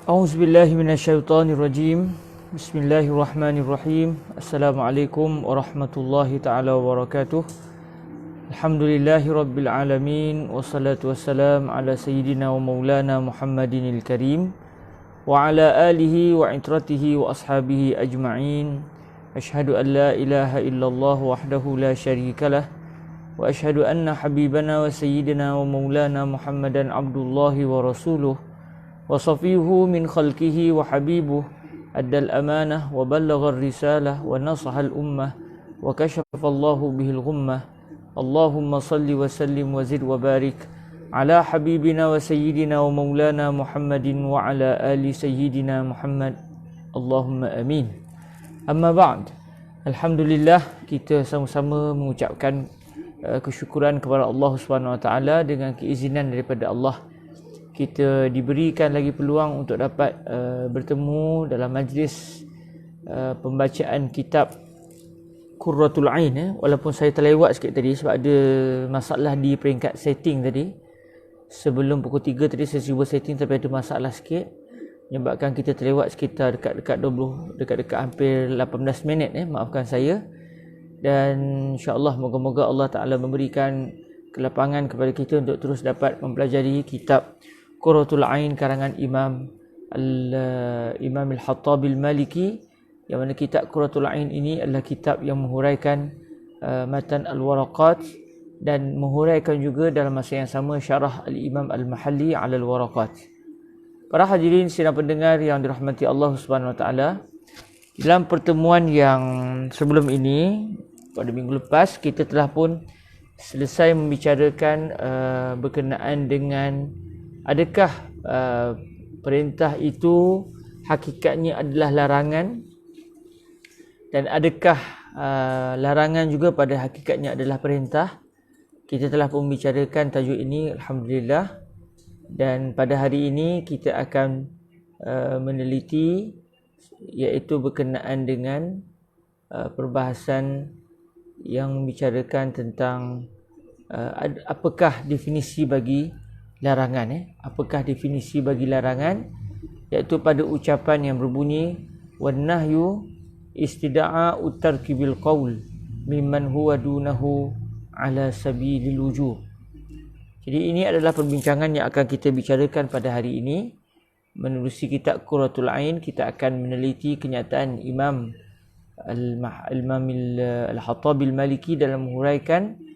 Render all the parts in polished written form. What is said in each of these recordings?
A'udzubillahi minasyaitonirrajim. Bismillahirrahmanirrahim. Assalamualaikum warahmatullahi taala wabarakatuh. Alhamdulillahirabbil alamin wassalatu wassalam ala sayyidina wa maulana Muhammadinil karim wa ala alihi wa itratihi wa ashabihi ajma'in. Asyhadu an la ilaha illallah wahdahu la syarikalah wa asyhadu anna habibana wa sayyidina wa maulana Muhammadan abdullahi wa rasuluh wa safihu min khalqihi wa habibuh addal amanah wa ballaghar risalah wa nasahal ummah wa kashafallahu bihil ghummah. Allahumma salli wa sallim wa zid wa barik ala habibina wa sayyidina wa maulana Muhammadin wa ala ali sayyidina Muhammad. Allahumma amin. Amma ba'd. Alhamdulillah, kita sama-sama mengucapkan kesyukuran kepada Allah Subhanahu wa taala. Dengan keizinan daripada Allah, kita diberikan lagi peluang untuk dapat bertemu dalam majlis pembacaan kitab Qurratul Ain. Walaupun saya terlewat sikit tadi sebab ada masalah di peringkat setting tadi. Sebelum pukul 3 tadi saya cuba setting tapi ada masalah sikit, menyebabkan kita terlewat sekitar dekat hampir 18 minit. Maafkan saya. Dan insya-Allah moga-moga Allah Taala memberikan kelapangan kepada kita untuk terus dapat mempelajari kitab Qurratul Ain karangan Imam Al-Khattabi Al-Maliki, yang mana kitab Qurratul Ain ini adalah kitab yang menghuraikan matan Al-Waraqat dan menghuraikan juga dalam masa yang sama syarah Al-Imam Al-Mahalli 'ala Al-Waraqat. Para hadirin sidang pendengar yang dirahmati Allah Subhanahu wa taala, dalam pertemuan yang sebelum ini pada minggu lepas kita telah pun selesai membicarakan berkenaan dengan adakah perintah itu hakikatnya adalah larangan, dan adakah larangan juga pada hakikatnya adalah perintah. Kita telah pun membicarakan tajuk ini, alhamdulillah. Dan pada hari ini kita akan meneliti, iaitu berkenaan dengan perbahasan yang membicarakan tentang apakah definisi bagi larangan. Apakah definisi bagi larangan? Iaitu pada ucapan yang berbunyi wan nahyu istida'u tarki bil qaul mimman huwa dunahu ala sabilil wujub. Jadi ini adalah perbincangan yang akan kita bicarakan pada hari ini. Menerusi kitab Qurratul Ain, kita akan meneliti kenyataan Imam Al-Khattabi Al-Maliki dalam menghuraikan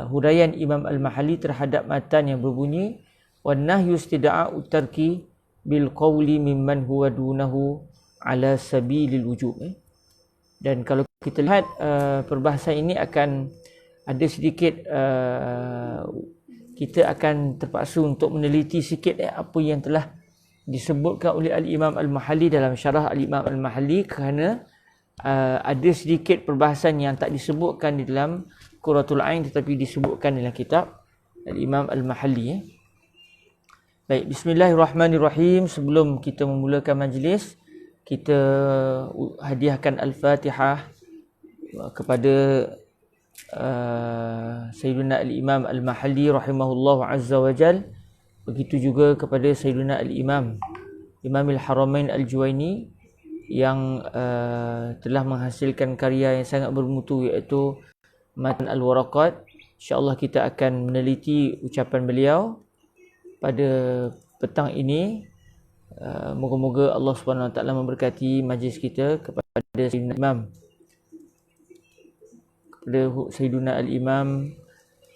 huraian Imam Al-Mahalli terhadap matan yang berbunyi wan nahyu istida'u tarki bil qawli mimman huwa dunahu ala sabilil wujub. Dan kalau kita lihat perbahasan ini akan ada sedikit kita akan terpaksa untuk meneliti sikit apa yang telah disebutkan oleh Al-Imam Al-Mahalli dalam syarah Al-Imam Al-Mahalli, kerana ada sedikit perbahasan yang tak disebutkan di dalam Qurratul Ain tetapi disebutkan dalam kitab Al-Imam Al-Mahalli. Baik, bismillahirrahmanirrahim. Sebelum kita memulakan majlis, kita hadiahkan Al-Fatihah kepada Sayyidina Al-Imam Al-Mahalli rahimahullahu azza wa jal. Begitu juga kepada Sayyidina Al-Imam Imamil Haramain Al-Juwaini yang telah menghasilkan karya yang sangat bermutu, iaitu Matan Al-Waraqat. InsyaAllah kita akan meneliti ucapan beliau pada petang ini. Moga-moga Allah Subhanahu Wa Taala memberkati majlis kita kepada Sayyidina Imam, kepada Sayyidina Al-Imam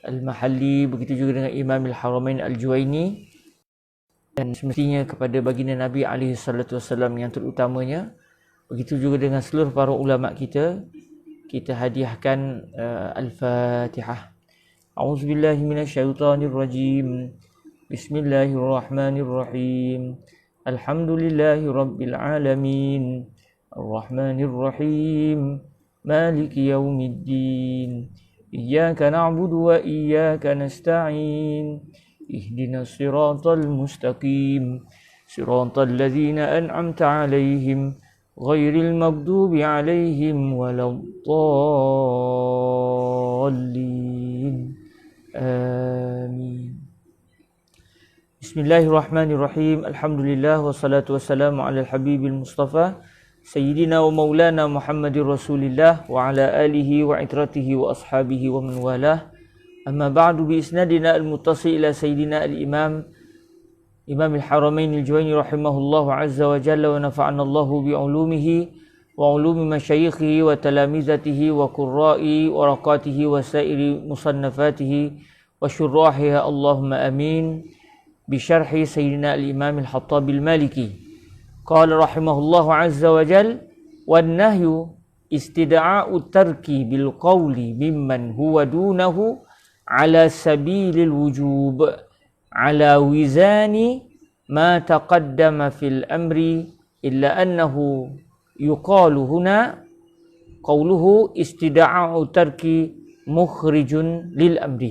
Al-Mahalli, begitu juga dengan Imam Al-Haramain Al-Juwaini, dan semestinya kepada baginda Nabi alaihi salatu wasallam yang terutamanya. Begitu juga dengan seluruh para ulama kita. Kita hadiahkan Al-Fatihah. A'udzubillahi minasyaitonirrajim. Bismillahirrahmanirrahim. Alhamdulillahi rabbil alamin. Arrahmanirrahim. Maliki yaumiddin. Iyyaka na'budu wa iyyaka nasta'in. Ihdinas siratal mustaqim. Siratal ladzina an'amta 'alaihim ghairil maghdubi 'alaihim waladdallin. Amin. Bismillahirrahmanirrahim. Alhamdulillah wassalatu wassalamu ala al-habibil mustafa sayyidina wa maulana Muhammadir Rasulillah wa ala alihi wa itratihi wa ashabihi wa man walah. Amma ba'du, bi isnadina al-muttasil ila sayyidina al-imam Imam al-Haramain al-Juwaini rahimahullahu azza wa jalla wa nafa'ana Allahu bi ulumihi wa ulumi masyayikhihi wa talamizatihi wa qurra'i wa raqatihi wa sairi musannafatihi wa syurrahiha Allahumma amin. بشرح سيدنا الإمام الحطاب المالكي قال رحمه الله عز وجل والنهي استدعاء الترك بالقول ممن هو دونه على سبيل الوجوب على وزان ما تقدم في الأمر إلا أنه يقال هنا قوله استدعاء الترك مخرج للأمر.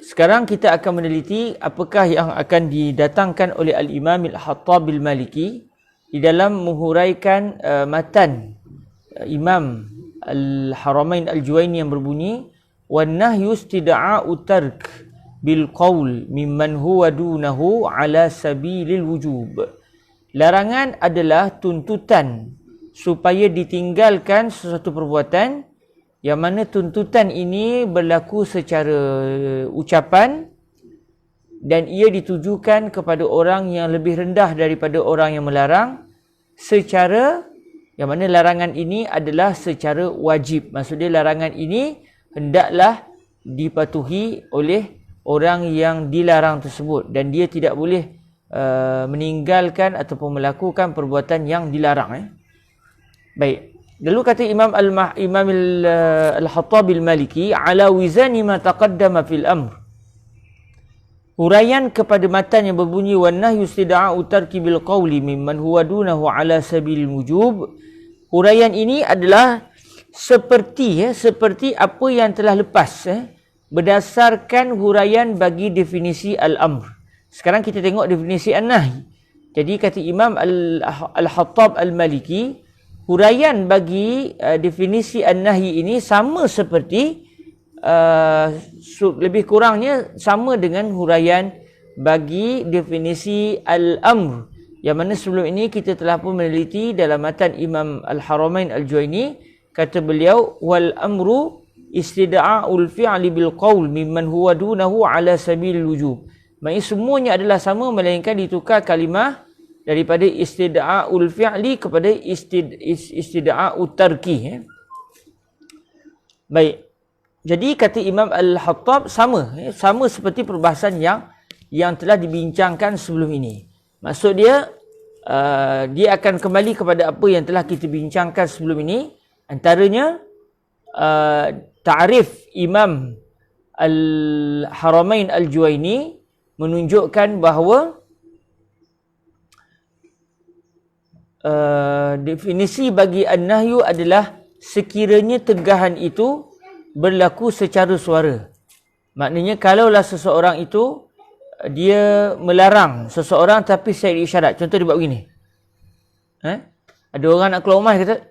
Sekarang kita akan meneliti apakah yang akan didatangkan oleh Al-Imam Al-Hattab Al-Maliki di dalam menghuraikan matan Imam Al-Haramain Al-Juwaini yang berbunyi وَالنَّهْيُ اسْتِدْعَاءُ التَّرْكِ بِالْقَوْلِ مِمَّنْ هُوَ دُونَهُ عَلَى سَبِيلِ الْوُجُوبِ. Larangan adalah tuntutan supaya ditinggalkan sesuatu perbuatan yang mana tuntutan ini berlaku secara ucapan dan ia ditujukan kepada orang yang lebih rendah daripada orang yang melarang, secara yang mana larangan ini adalah secara wajib. Maksudnya larangan ini hendaklah dipatuhi oleh orang yang dilarang tersebut dan dia tidak boleh meninggalkan ataupun melakukan perbuatan yang dilarang. Baik. Lalu kata Imam Al-Hattab Al-Maliki ala wizani ma taqaddama fil amr. Huraian kepada matan yang berbunyi wan nahyu istida'u tarki bil qawli mimman huwa dunahu ala sabil wujub. Huraian ini adalah seperti apa yang telah lepas berdasarkan huraian bagi definisi al-amr. Sekarang kita tengok definisi an-nahy. Jadi kata Imam Al-Hattab Al-Maliki, huraian bagi definisi an-nahi ini sama seperti lebih kurangnya sama dengan huraian bagi definisi al-amr yang mana sebelum ini kita telah pun meneliti dalam matan Imam Al-Haramain Al-Juwaini. Kata beliau wal amru istida'ul fi'li bil qaul mimman huwa dunahu ala sabil wujub. Maksudnya semuanya adalah sama melainkan ditukar kalimah daripada istida'ul fi'li kepada istida'ul tarki. Baik. Jadi kata Imam Al-Hattab sama seperti perbahasan yang telah dibincangkan sebelum ini. Maksud dia dia akan kembali kepada apa yang telah kita bincangkan sebelum ini. Antaranya ta'rif Imam Al-Haramain Al-Juwaini menunjukkan bahawa definisi bagi an-nahyu adalah sekiranya tegahan itu berlaku secara suara. Maknanya kalaulah seseorang itu dia melarang seseorang tapi secara isyarat. Contoh dia buat begini. Ada orang nak keluar rumah kata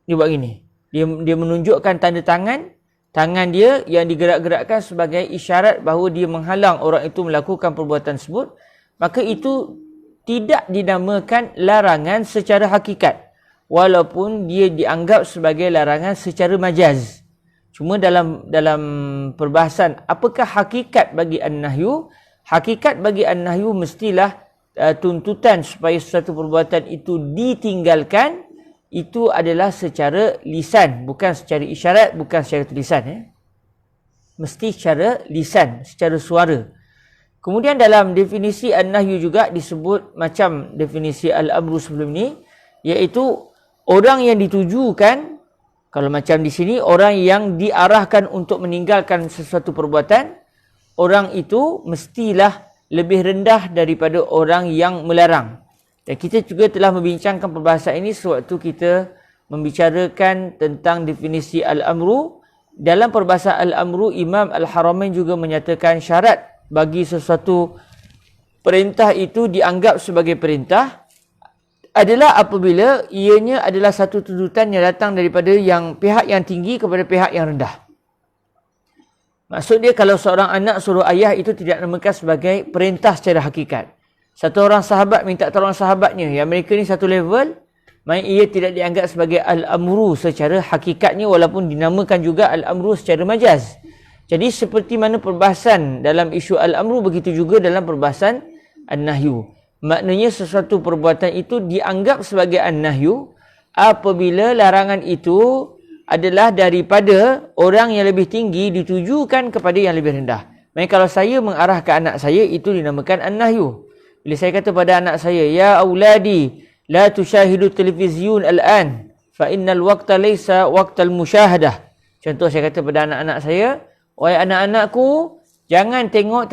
dia buat begini. Dia menunjukkan tanda tangan dia yang digerak-gerakkan sebagai isyarat bahawa dia menghalang orang itu melakukan perbuatan tersebut. Maka itu tidak dinamakan larangan secara hakikat walaupun dia dianggap sebagai larangan secara majaz. Cuma dalam perbahasan apakah hakikat bagi an-nahyu? Hakikat bagi an-nahyu mestilah tuntutan supaya sesuatu perbuatan itu ditinggalkan itu adalah secara lisan, bukan secara isyarat, bukan secara tulisan. Mesti secara lisan, secara suara. Kemudian dalam definisi an-nahyu juga disebut macam definisi al-amru sebelum ini, iaitu orang yang ditujukan, kalau macam di sini orang yang diarahkan untuk meninggalkan sesuatu perbuatan, orang itu mestilah lebih rendah daripada orang yang melarang. Dan kita juga telah membincangkan perbahasan ini sewaktu kita membicarakan tentang definisi al-amru. Dalam perbahasan al-amru, Imam Al-Haramain juga menyatakan syarat bagi sesuatu perintah itu dianggap sebagai perintah adalah apabila ianya adalah satu tuntutan yang datang daripada pihak yang tinggi kepada pihak yang rendah. Maksud dia kalau seorang anak suruh ayah itu tidak dinamakan sebagai perintah secara hakikat. Satu orang sahabat minta tolong sahabatnya yang mereka ni satu level, maka ia tidak dianggap sebagai al-amru secara hakikatnya walaupun dinamakan juga al-amru secara majaz. Jadi seperti mana perbahasan dalam isu al-amru, begitu juga dalam perbahasan an-nahyu. Maknanya sesuatu perbuatan itu dianggap sebagai an-nahyu apabila larangan itu adalah daripada orang yang lebih tinggi ditujukan kepada yang lebih rendah. Maka kalau saya mengarah ke anak saya, itu dinamakan an-nahyu. Bila saya kata pada anak saya, ya auladi la tushahidu televizyun al-an fa innal waqta laysa waqtal musyahadah. Contoh saya kata pada anak-anak saya, wahai anak-anakku, jangan tengok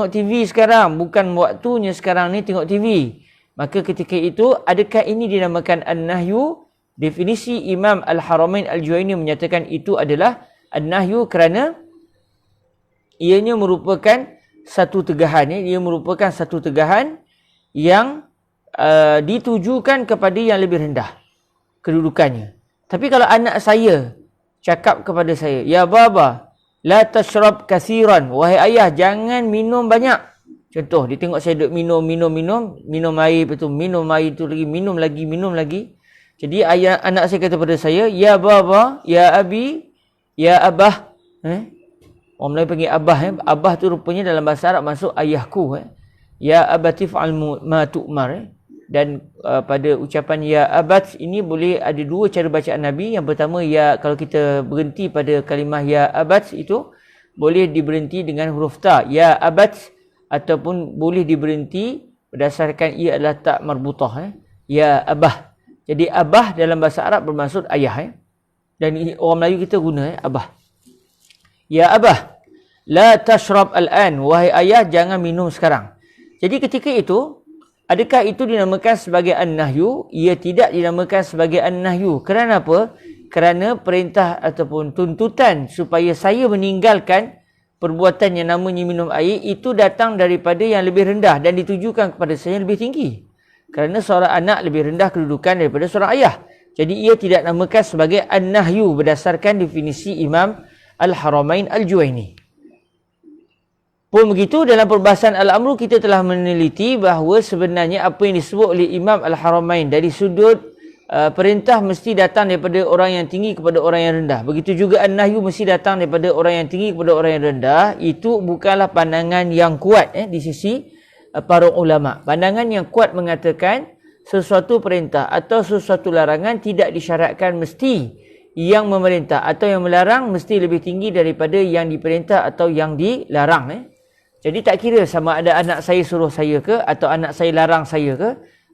TV sekarang, bukan waktunya sekarang ni tengok TV. Maka ketika itu, adakah ini dinamakan an-nahyu? Definisi Imam Al-Haramain Al-Juwaini menyatakan itu adalah an-nahyu kerana ianya merupakan satu tegahan. Ia merupakan satu tegahan yang ditujukan kepada yang lebih rendah kedudukannya. Tapi kalau anak saya cakap kepada saya, ya baba, la tashrab kathiran. Wahai ayah, jangan minum banyak. Contoh, dia tengok saya duduk minum air, betul, minum air tu lagi, minum lagi. Jadi anak saya kata pada saya, ya baba, ya abi, ya abah. Orang Melayu panggil abah. Abah tu rupanya dalam bahasa Arab masuk ayahku. Ya abati fa'al ma tu'mar. Dan pada ucapan ya abat ini boleh ada dua cara bacaan Nabi. Yang pertama, ya, kalau kita berhenti pada kalimah ya abat itu, boleh diberhenti dengan huruf ta, ya abat, ataupun boleh diberhenti berdasarkan ia adalah tak marbutah, ya abah. Jadi abah dalam bahasa Arab bermaksud ayah. Dan orang Melayu kita guna abah. Ya abah, la tashrab al-an. Wahai ayah, jangan minum sekarang. Jadi ketika itu, adakah itu dinamakan sebagai an-nahyu? Ia tidak dinamakan sebagai an-nahyu. Kerana apa? Kerana perintah ataupun tuntutan supaya saya meninggalkan perbuatan yang namanya minum air itu datang daripada yang lebih rendah dan ditujukan kepada saya yang lebih tinggi. Kerana seorang anak lebih rendah kedudukan daripada seorang ayah. Jadi ia tidak namakan sebagai an-nahyu berdasarkan definisi Imam Al-Haramain Al-Juwaini. Pun begitu, dalam perbahasan Al-Amru kita telah meneliti bahawa sebenarnya apa yang disebut oleh Imam Al-Haramain dari sudut perintah mesti datang daripada orang yang tinggi kepada orang yang rendah. Begitu juga an-nahyu mesti datang daripada orang yang tinggi kepada orang yang rendah. Itu bukanlah pandangan yang kuat di sisi para ulama. Pandangan yang kuat mengatakan sesuatu perintah atau sesuatu larangan tidak disyaratkan mesti yang memerintah atau yang melarang mesti lebih tinggi daripada yang diperintah atau yang dilarang. Jadi tak kira sama ada anak saya suruh saya ke, atau anak saya larang saya ke,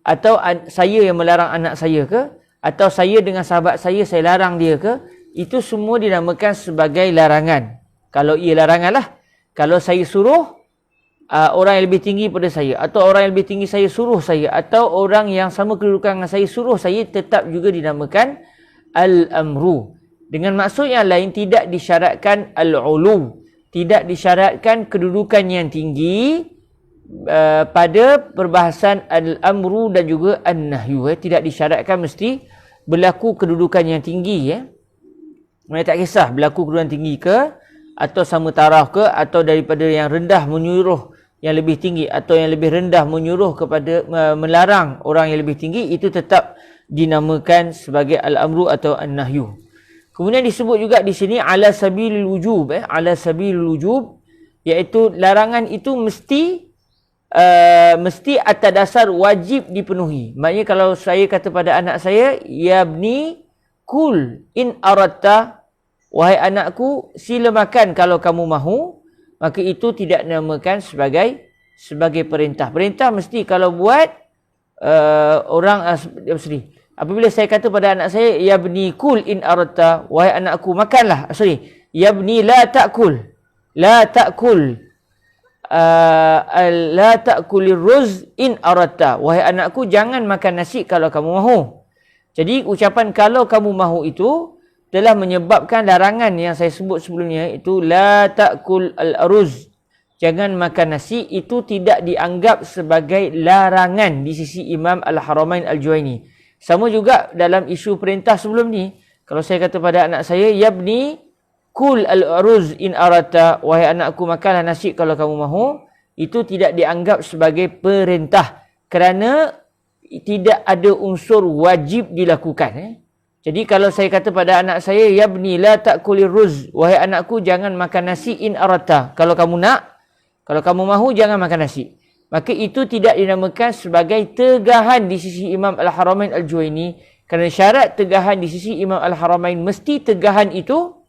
atau saya yang melarang anak saya ke, atau saya dengan sahabat saya larang dia ke, itu semua dinamakan sebagai larangan. Kalau ia larangan lah. Kalau saya suruh orang yang lebih tinggi pada saya, atau orang yang lebih tinggi saya suruh saya, atau orang yang sama kedudukan dengan saya suruh saya, tetap juga dinamakan al-amru. Dengan maksud yang lain, tidak disyaratkan al-ulu. Tidak disyaratkan kedudukan yang tinggi pada perbahasan al-amru dan juga an-nahyu. Tidak disyaratkan mesti berlaku kedudukan yang tinggi. Mereka tak kisah berlaku kedudukan tinggi ke, atau sama taraf ke, atau daripada yang rendah menyuruh yang lebih tinggi, atau yang lebih rendah menyuruh kepada melarang orang yang lebih tinggi, itu tetap dinamakan sebagai al-amru atau an-nahyu. Kemudian disebut juga di sini ala sabilil wujub, ala sabilil wujub, iaitu larangan itu mesti atas dasar wajib dipenuhi. Maknanya kalau saya kata pada anak saya, ya bni kul in aradta, wahai anakku, sila makan kalau kamu mahu, maka itu tidak dinamakan sebagai perintah. Perintah mesti kalau buat apabila saya kata pada anak saya, ya bni kul in aradta, wahai anakku makanlah. Ya bni la ta'kul. La ta'kul. La ta'kulir ruz in aradta. Wahai anakku, jangan makan nasi kalau kamu mahu. Jadi ucapan kalau kamu mahu itu telah menyebabkan larangan yang saya sebut sebelumnya, itu la ta'kul al-ruz. Jangan makan nasi, itu tidak dianggap sebagai larangan di sisi Imam Al-Haramain Al-Juwaini. Sama juga dalam isu perintah sebelum ni. Kalau saya kata pada anak saya, ya bni kul al-uruz in arata, wahai anakku makanlah nasi kalau kamu mahu, itu tidak dianggap sebagai perintah kerana tidak ada unsur wajib dilakukan. Jadi kalau saya kata pada anak saya, ya bni la ta'kulir ruz, wahai anakku jangan makan nasi in arata, kalau kamu nak, kalau kamu mahu jangan makan nasi, maka itu tidak dinamakan sebagai tegahan di sisi Imam Al-Haramain Al-Juwaini, kerana syarat tegahan di sisi Imam Al-Haramain mesti tegahan itu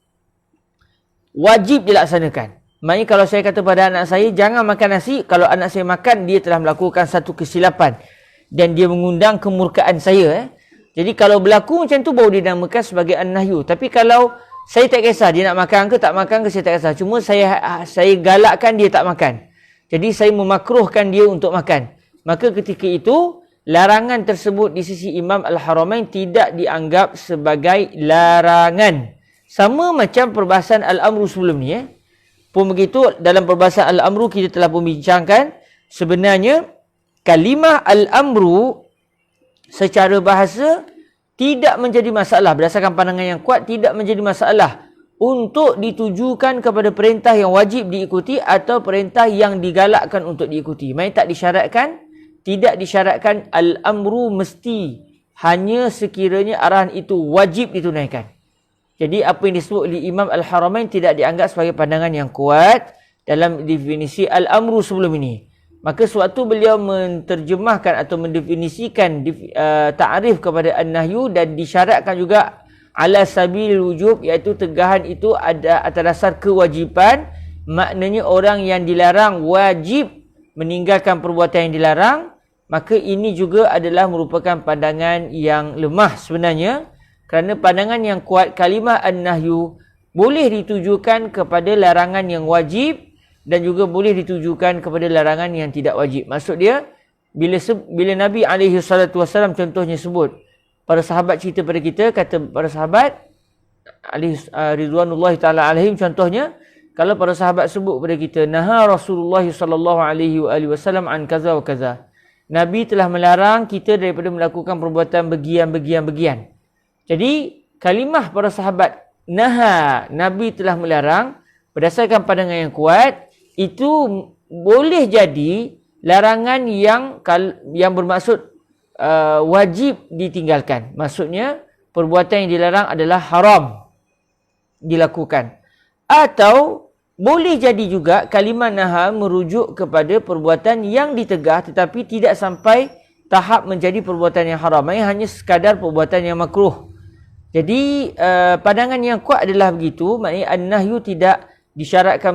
wajib dilaksanakan. Maknanya kalau saya kata pada anak saya jangan makan nasi, kalau anak saya makan, dia telah melakukan satu kesilapan dan dia mengundang kemurkaan saya. Jadi kalau berlaku macam tu baru dinamakan sebagai an-nahyu. Tapi kalau saya tak kisah dia nak makan ke tak makan ke, saya tak kisah, cuma saya galakkan dia tak makan, jadi saya memakruhkan dia untuk makan, maka ketika itu larangan tersebut di sisi Imam Al-Haramain tidak dianggap sebagai larangan. Sama macam perbahasan Al-Amru sebelum ni. Pun begitu, dalam perbahasan Al-Amru kita telah membincangkan sebenarnya kalimah Al-Amru secara bahasa tidak menjadi masalah. Berdasarkan pandangan yang kuat, tidak menjadi masalah untuk ditujukan kepada perintah yang wajib diikuti atau perintah yang digalakkan untuk diikuti. Maksudnya tak disyaratkan, tidak disyaratkan Al-Amru mesti hanya sekiranya arahan itu wajib ditunaikan. Jadi apa yang disebut oleh Imam Al-Haramain tidak dianggap sebagai pandangan yang kuat dalam definisi Al-Amru sebelum ini. Maka sewaktu beliau menterjemahkan atau mendefinisikan ta'rif kepada An-Nahyu dan disyaratkan juga ala sabil wujub, iaitu tegahan itu ada atas dasar kewajipan, maknanya orang yang dilarang wajib meninggalkan perbuatan yang dilarang, maka ini juga adalah merupakan pandangan yang lemah sebenarnya. Kerana pandangan yang kuat, kalimah an-nahyu boleh ditujukan kepada larangan yang wajib dan juga boleh ditujukan kepada larangan yang tidak wajib. Maksud dia, bila Nabi SAW contohnya sebut, para sahabat cerita pada kita, kata para sahabat, ridwanullahi ta'ala alaihim, contohnya, kalau para sahabat sebut kepada kita, naha Rasulullah SAW an kaza wa kaza. Nabi telah melarang kita daripada melakukan perbuatan bagian-bagian. Jadi kalimah para sahabat naha, Nabi telah melarang, berdasarkan pandangan yang kuat, itu boleh jadi larangan yang bermaksud wajib ditinggalkan. Maksudnya perbuatan yang dilarang adalah haram dilakukan. Atau boleh jadi juga kalimah naha merujuk kepada perbuatan yang ditegah tetapi tidak sampai tahap menjadi perbuatan yang haram, hanya sekadar perbuatan yang makruh. Jadi pandangan yang kuat adalah begitu, maknanya an-nahyu tidak disyaratkan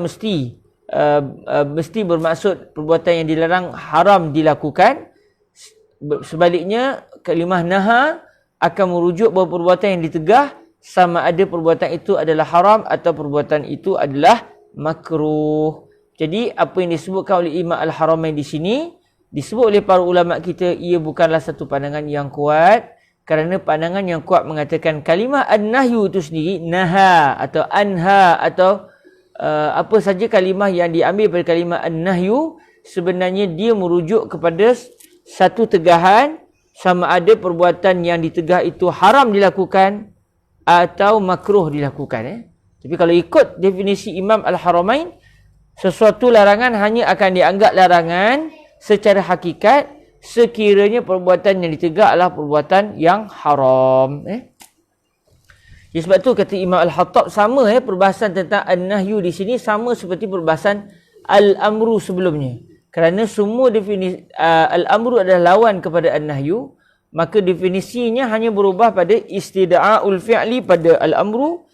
mesti bermaksud perbuatan yang dilarang haram dilakukan. Sebaliknya kalimah naha akan merujuk bahawa perbuatan yang ditegah sama ada perbuatan itu adalah haram atau perbuatan itu adalah makruh. Jadi apa yang disebutkan oleh Imam Al-Haramain di sini disebut oleh para ulama kita, ia bukanlah satu pandangan yang kuat, kerana pandangan yang kuat mengatakan kalimah an-nahyu itu sendiri, naha atau anha atau apa saja kalimah yang diambil pada kalimah an-nahyu, sebenarnya dia merujuk kepada satu tegahan, sama ada perbuatan yang ditegah itu haram dilakukan atau makruh dilakukan. Tapi kalau ikut definisi Imam Al-Haramain, sesuatu larangan hanya akan dianggap larangan secara hakikat sekiranya perbuatan yang ditegak adalah perbuatan yang haram. Jadi sebab tu kata Imam Al-Hattab, sama perbahasan tentang an-nahyu di sini sama seperti perbahasan al-amru sebelumnya. Kerana semua definisi al-amru adalah lawan kepada an-nahyu, maka definisinya hanya berubah pada istida'aul fi'li pada al-amru,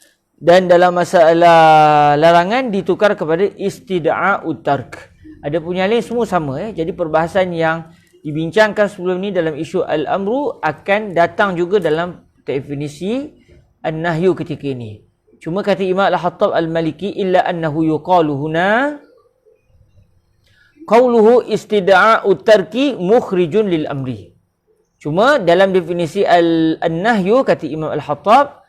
dan dalam masalah larangan ditukar kepada istida'aut tark. Ada punya lain semua sama. Jadi perbahasan yang dibincangkan sebelum ni dalam isu al-amru akan datang juga dalam definisi an-nahyu ketika ini. Cuma kata Imam Al-Hattab Al-Maliki, illa annahu yuqalu huna qawluhu istida'a'ut tarki mukhrijun lil amri. Cuma dalam definisi an-nahyu kata Imam Al-Hattab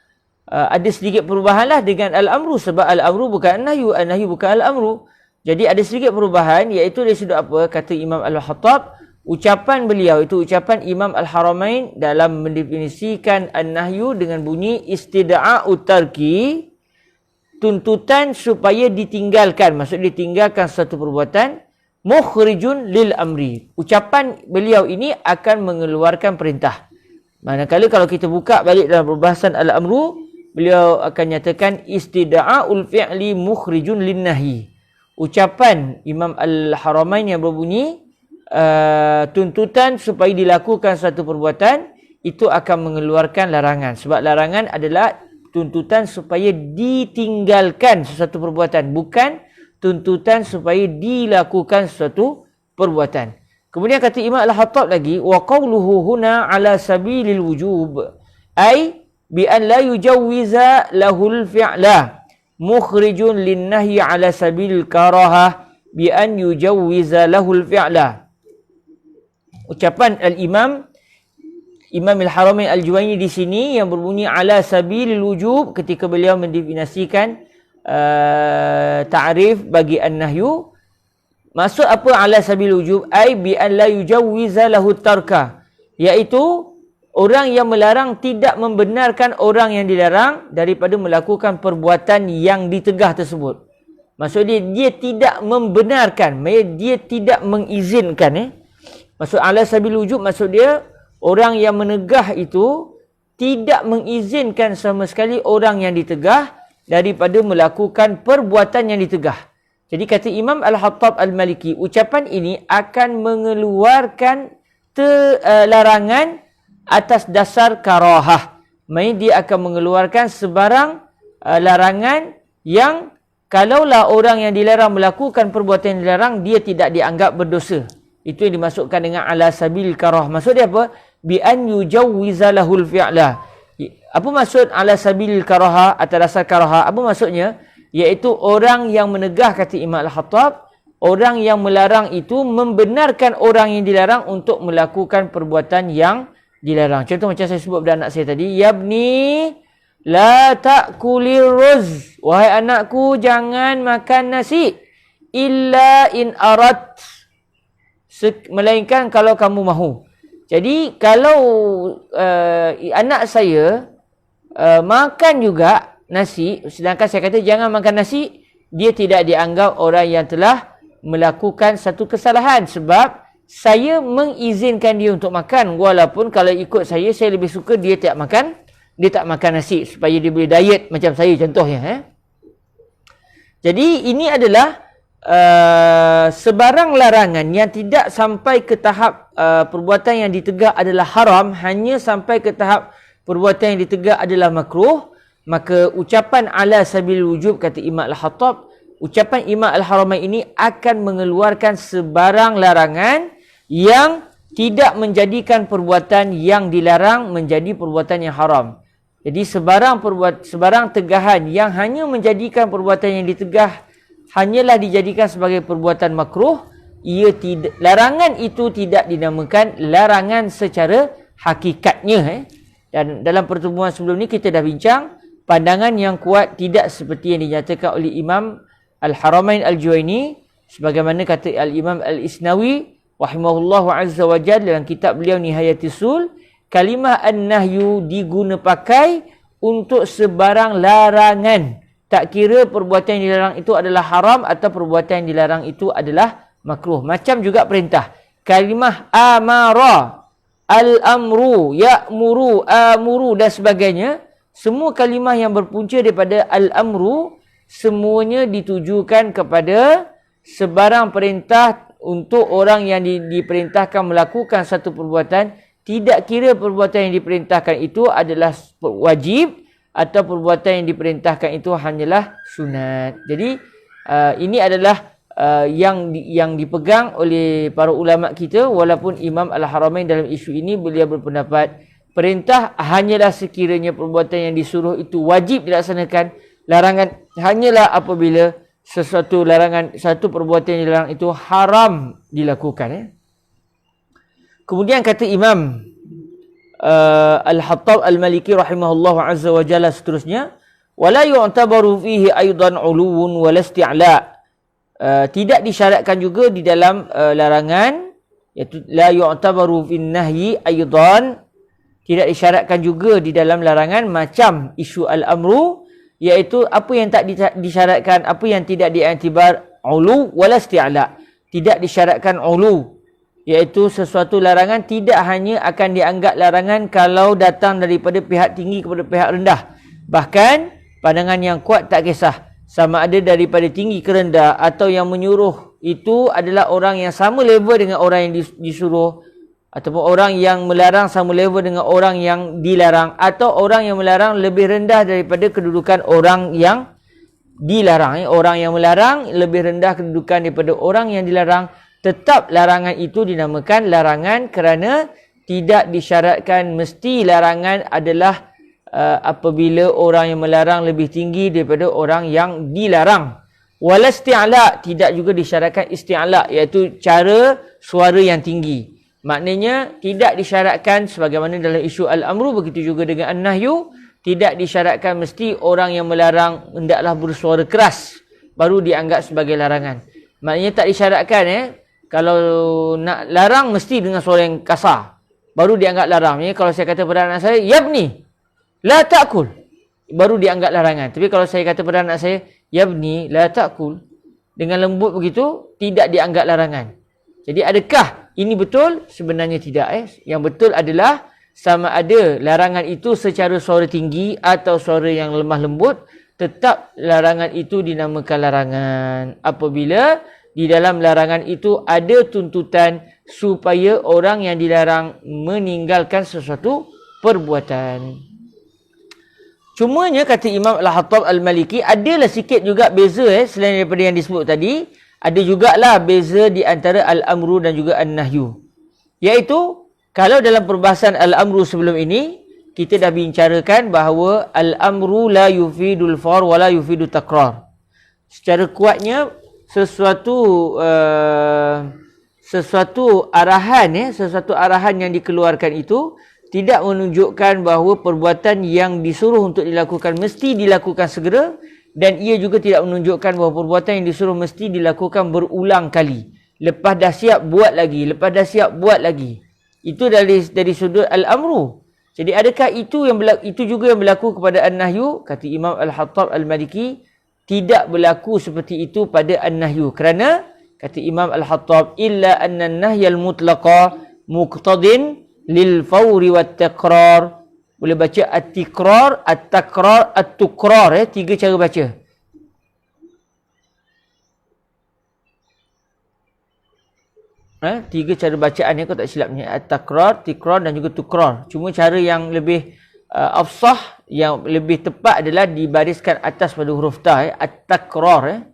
ada sedikit perubahanlah dengan al-amru, sebab al-amru bukan an-nahyu, an-nahyu bukan al-amru. Jadi ada sedikit perubahan, iaitu dari sudut apa? Kata Imam Al-Hattab, ucapan beliau itu ucapan Imam Al-Haramain dalam mendefinisikan an-nahyu dengan bunyi istida'a'ut tarki, tuntutan supaya ditinggalkan. Maksud ditinggalkan satu perbuatan. Mukhrijun lil amri. Ucapan beliau ini akan mengeluarkan perintah. Manakala kalau kita buka balik dalam perbahasan al-amru, beliau akan nyatakan istida'ul fi'li mukhrijun lin nahi. Ucapan Imam Al-Haramain yang berbunyi tuntutan supaya dilakukan satu perbuatan itu akan mengeluarkan larangan. Sebab larangan adalah tuntutan supaya ditinggalkan sesuatu perbuatan, bukan tuntutan supaya dilakukan sesuatu perbuatan. Kemudian kata Imam Al-Hattab lagi, wa qawluhu huna ala sabilil wujub, ay bi an la yujawwiza lahul fi'la mukhrijun lin nahyi ala sabilil karahah bi an yujawwiza lahul fi'la. Ucapan Al-Imam Al-Haramain Al-Juwaini di sini yang berbunyi ala sabilil wujub ketika beliau mendefinisikan ta'rif bagi an-nahyu. Maksud apa ala sabilil wujub? Ai bi an la yujawwiza lahu tarka, iaitu orang yang melarang tidak membenarkan orang yang dilarang daripada melakukan perbuatan yang ditegah tersebut. Maksudnya dia tidak membenarkan, dia tidak mengizinkan. Maksud ala sabil wujub, maksud dia orang yang menegah itu tidak mengizinkan sama sekali orang yang ditegah daripada melakukan perbuatan yang ditegah. Jadi kata Imam Al-Hattab Al-Maliki, ucapan ini akan mengeluarkan larangan atas dasar karahah. Maksudnya dia akan mengeluarkan sebarang larangan yang kalaulah orang yang dilarang melakukan perbuatan yang dilarang, dia tidak dianggap berdosa. Itu yang dimasukkan dengan ala sabil karah. Maksud dia apa? Bi an yujawwiza lahul fi'la. Apa maksud ala sabil karaha, atas dasar karaha? Apa maksudnya? Iaitu orang yang menegah, kata Imam Al-Hattab, orang yang melarang itu membenarkan orang yang dilarang untuk melakukan perbuatan yang dilarang. Contoh macam saya sebut pada anak saya tadi, yabni la ta'kulir ruz. Wahai anakku, jangan makan nasi illa in arat, melainkan kalau kamu mahu. Jadi kalau anak saya makan juga nasi, sedangkan saya kata jangan makan nasi, dia tidak dianggap orang yang telah melakukan satu kesalahan, sebab saya mengizinkan dia untuk makan, walaupun kalau ikut saya lebih suka dia tak makan nasi supaya dia boleh diet macam saya contohnya. Jadi ini adalah sebarang larangan yang tidak sampai ke tahap perbuatan yang ditegak adalah haram, hanya sampai ke tahap perbuatan yang ditegak adalah makruh, maka ucapan ala sabil wujub, kata Imam Al-Hattab, ucapan Imam Al-Haramain ini akan mengeluarkan sebarang larangan yang tidak menjadikan perbuatan yang dilarang menjadi perbuatan yang haram. Jadi sebarang tegahan yang hanya menjadikan perbuatan yang ditegah hanyalah dijadikan sebagai perbuatan makruh, larangan itu tidak dinamakan larangan secara hakikatnya. Dan dalam pertemuan sebelum ni kita dah bincang, pandangan yang kuat tidak seperti yang dinyatakan oleh Imam Al-Haramain Al-Juwaini, sebagaimana kata Al-Imam Al-Isnawi rahimahullahu azza wa jalla dalam kitab beliau Nihayatis Sul, kalimah an-nahyu diguna pakai untuk sebarang larangan. Tak kira perbuatan yang dilarang itu adalah haram atau perbuatan yang dilarang itu adalah makruh. Macam juga perintah. Kalimah amara, al-amru, ya'muru, amuru dan sebagainya. Semua kalimah yang berpunca daripada al-amru, semuanya ditujukan kepada sebarang perintah untuk orang yang diperintahkan melakukan satu perbuatan. Tidak kira perbuatan yang diperintahkan itu adalah wajib atau perbuatan yang diperintahkan itu hanyalah sunat. Jadi ini adalah yang dipegang oleh para ulama kita, walaupun Imam Al-Haramain dalam isu ini beliau berpendapat perintah hanyalah sekiranya perbuatan yang disuruh itu wajib dilaksanakan, larangan hanyalah apabila satu perbuatan yang dilarang itu haram dilakukan. Kemudian kata Imam Al-Hattab Al-Maliki rahimahullahu azza wa jalla seterusnya, wala yu'tabaru fihi aidan uluwun wala isti'la. Tidak disyaratkan juga di dalam larangan, iaitu la yu'tabaru fin nahyi aidan, tidak disyaratkan juga di dalam larangan macam isu al-amru, iaitu apa yang tak disyaratkan, apa yang tidak diiktibar ulu wala isti'la. Tidak disyaratkan ulu, iaitu sesuatu larangan tidak hanya akan dianggap larangan kalau datang daripada pihak tinggi kepada pihak rendah. Bahkan pandangan yang kuat tak kisah sama ada daripada tinggi ke rendah atau yang menyuruh itu adalah orang yang sama level dengan orang yang disuruh, ataupun orang yang melarang sama level dengan orang yang dilarang, atau orang yang melarang lebih rendah daripada kedudukan orang yang dilarang. Orang yang melarang lebih rendah kedudukan daripada orang yang dilarang. Tetap larangan itu dinamakan larangan kerana tidak disyaratkan mesti larangan adalah apabila orang yang melarang lebih tinggi daripada orang yang dilarang. Wala isti'la, tidak juga disyaratkan isti'la, iaitu cara suara yang tinggi. Maknanya tidak disyaratkan sebagaimana dalam isu al-amru, begitu juga dengan an-nahyu, tidak disyaratkan mesti orang yang melarang hendaklah bersuara keras baru dianggap sebagai larangan. Maknanya tak disyaratkan kalau nak larang mesti dengan suara yang kasar baru dianggap larang. Maknanya kalau saya kata pada anak saya, yabni la ta'kul, baru dianggap larangan. Tapi kalau saya kata pada anak saya, yabni la ta'kul, dengan lembut begitu, tidak dianggap larangan. Jadi adakah ini betul? Sebenarnya tidak. Yang betul adalah sama ada larangan itu secara suara tinggi atau suara yang lemah lembut, tetap larangan itu dinamakan larangan apabila di dalam larangan itu ada tuntutan supaya orang yang dilarang meninggalkan sesuatu perbuatan. Cumanya kata Imam Al-Hattab Al-Maliki, adalah sikit juga beza selain daripada yang disebut tadi. Ada jugalah beza di antara al-amru dan juga an-nahyu. Iaitu, kalau dalam perbahasan al-amru sebelum ini, kita dah bincarakan bahawa al-amru la yufidul fawr wa la yufidul takrar. Secara kuatnya, sesuatu arahan yang dikeluarkan itu tidak menunjukkan bahawa perbuatan yang disuruh untuk dilakukan mesti dilakukan segera, dan ia juga tidak menunjukkan bahawa perbuatan yang disuruh mesti dilakukan berulang kali. Lepas dah siap buat lagi, lepas dah siap buat lagi. Itu dari sudut al-amru. Jadi adakah itu juga yang berlaku kepada an-nahyu? Kata Imam Al-Hattab Al-Maliki, tidak berlaku seperti itu pada an-nahyu. Kerana kata Imam Al-Hattab, illa anna an-nahyal mutlaqa muqtadin lil fawri wat takrar. Boleh baca at-tikrar, at-takrar, at-tukrar, tiga cara baca. Tiga cara bacaan ni, aku tak silap ni, at-takrar, tikrar dan juga tukrar. Cuma cara yang lebih afsah, yang lebih tepat adalah dibariskan atas pada huruf ta, at-takrar.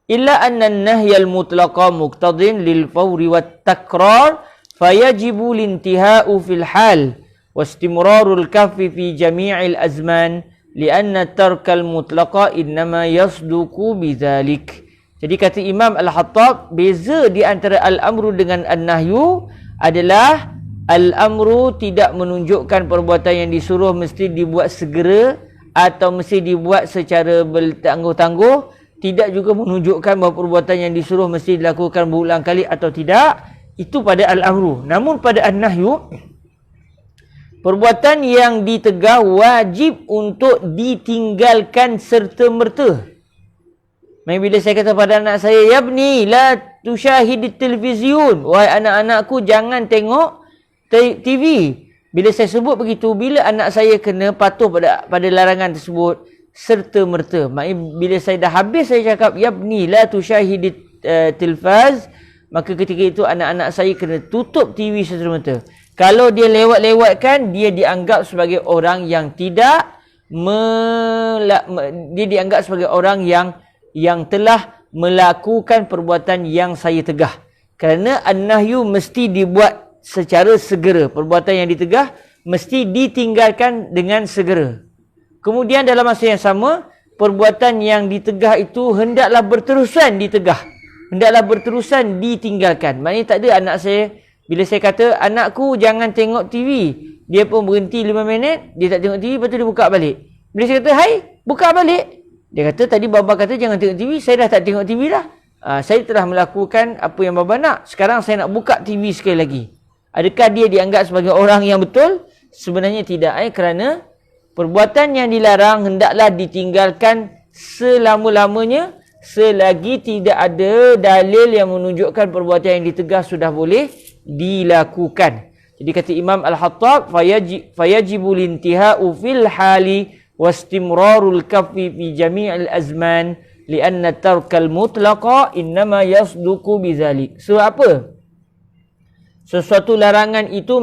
Illa anna an-nahyal mutlaqa muqtadin lil fawri wat takrar fayajibu lintihau fil hal wastimrarul kaffi fi jami'il azman lianna tarkal mutlaqa innama yasduku bidzalik. Jadi kata Imam Al-Hattab, beza di antara al-amru dengan an-nahyu adalah al-amru tidak menunjukkan perbuatan yang disuruh mesti dibuat segera atau mesti dibuat secara bertangguh-tangguh, tidak juga menunjukkan bahawa perbuatan yang disuruh mesti dilakukan berulang kali atau tidak. Itu pada al-amru. Namun pada an-nahyu, perbuatan yang ditegah wajib untuk ditinggalkan serta-merta. Bila saya kata pada anak saya, yabni la tusyahidit televiziun, wahai anak-anakku jangan tengok TV. Bila saya sebut begitu, bila anak saya kena patuh pada larangan tersebut serta-merta. Maksudnya bila saya dah habis saya cakap yabni la tusyahidit tilfaz, maka ketika itu anak-anak saya kena tutup TV serta-merta. Kalau dia lewat-lewatkan, dia dianggap sebagai orang yang tidak dia dianggap sebagai orang yang telah melakukan perbuatan yang saya tegah. Kerana an-nahyu mesti dibuat secara segera. Perbuatan yang ditegah mesti ditinggalkan dengan segera. Kemudian dalam masa yang sama, perbuatan yang ditegah itu hendaklah berterusan ditegah. Hendaklah berterusan ditinggalkan. Maknanya tak ada anak saya, bila saya kata, anakku jangan tengok TV, dia pun berhenti 5 minit, dia tak tengok TV, lepas tu dia buka balik. Bila saya kata, hai, buka balik. Dia kata, tadi baba kata jangan tengok TV, saya dah tak tengok TV dah. Saya telah melakukan apa yang baba nak. Sekarang saya nak buka TV sekali lagi. Adakah dia dianggap sebagai orang yang betul? Sebenarnya tidak. Kerana perbuatan yang dilarang hendaklah ditinggalkan selama-lamanya selagi tidak ada dalil yang menunjukkan perbuatan yang ditegah sudah boleh dilakukan. Jadi kata Imam Al-Hattab, fayajibu lintihau fil hali wastimrarul kaffi fi jami'il azman lianna tarkal mutlaqa innama yasduqu bizalik. Sebab apa? Sesuatu larangan itu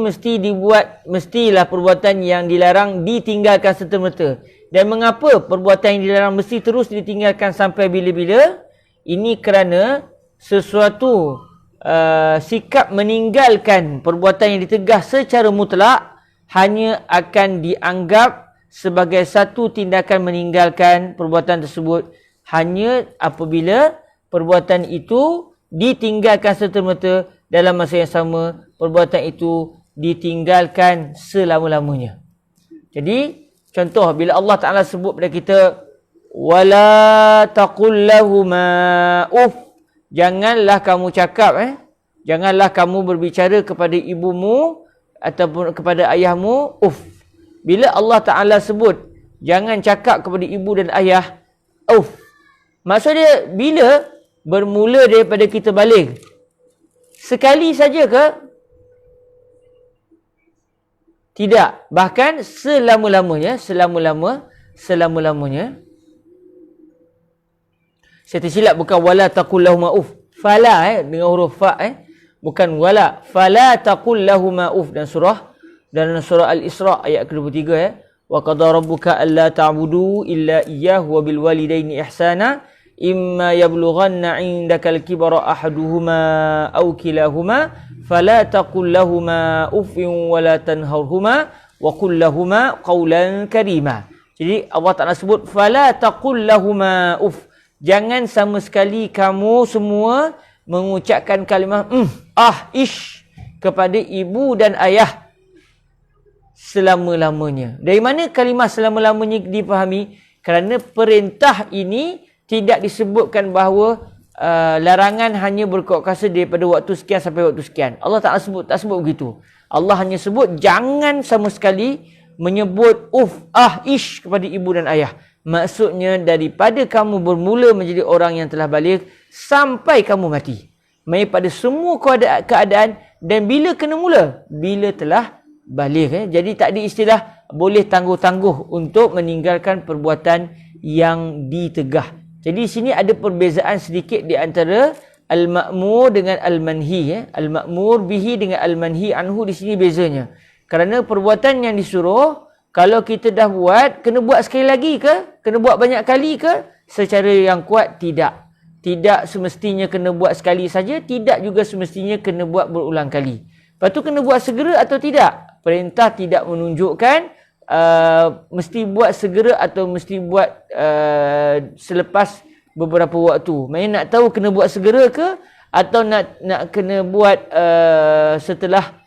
mestilah perbuatan yang dilarang ditinggalkan serta-merta. Dan mengapa perbuatan yang dilarang mesti terus ditinggalkan sampai bila-bila? Ini kerana sesuatu sikap meninggalkan perbuatan yang ditegah secara mutlak hanya akan dianggap sebagai satu tindakan meninggalkan perbuatan tersebut hanya apabila perbuatan itu ditinggalkan serta-merta dalam masa yang sama, perbuatan itu ditinggalkan selama-lamanya. Jadi contoh, bila Allah Ta'ala sebut pada kita wala taqul lahuma uff, janganlah kamu cakap janganlah kamu berbicara kepada ibumu ataupun kepada ayahmu uff. Bila Allah Ta'ala sebut jangan cakap kepada ibu dan ayah uff, maksudnya bila bermula daripada kita balik? Sekali saja ke? Tidak. Bahkan selama-lamanya. Saya tersilap, bukan wala taqul lahuma uff. Fala dengan huruf fa bukan wala. Fala taqul lahuma uff dalam surah Al-Isra ayat ke-23 Wa qada rabbuka alla ta'budu illa iyyahu wa bil walidaini ihsana imma yablughanna 'indakal kibara ahaduhuma aw kilahuma fala taqul lahumā uffin wa la tanharhumā wa qul lahumā qawlan karīmā. Jadi Allah Taala sebut fala taqul lahumā uff. Jangan sama sekali kamu semua mengucapkan kalimah ish kepada ibu dan ayah selama-lamanya. Dari mana kalimah selama-lamanya dipahami? Kerana perintah ini tidak disebutkan bahawa larangan hanya berkuasa daripada waktu sekian sampai waktu sekian. Allah tak sebut begitu. Allah hanya sebut jangan sama sekali menyebut ish kepada ibu dan ayah. Maksudnya daripada kamu bermula menjadi orang yang telah baligh sampai kamu mati. Mai pada semua keadaan dan bila kena mula? Bila telah baligh. Jadi tak ada istilah boleh tangguh-tangguh untuk meninggalkan perbuatan yang ditegah. Jadi sini ada perbezaan sedikit di antara al-ma'mur dengan al-manhi. Al-ma'mur bihi dengan al-manhi anhu di sini bezanya. Kerana perbuatan yang disuruh, kalau kita dah buat, kena buat sekali lagi ke? Kena buat banyak kali ke? Secara yang kuat, tidak. Tidak semestinya kena buat sekali saja, tidak juga semestinya kena buat berulang kali. Lepas tu kena buat segera atau tidak? Perintah tidak menunjukkan mesti buat segera atau mesti buat selepas beberapa waktu. Maksudnya nak tahu kena buat segera ke atau nak kena buat setelah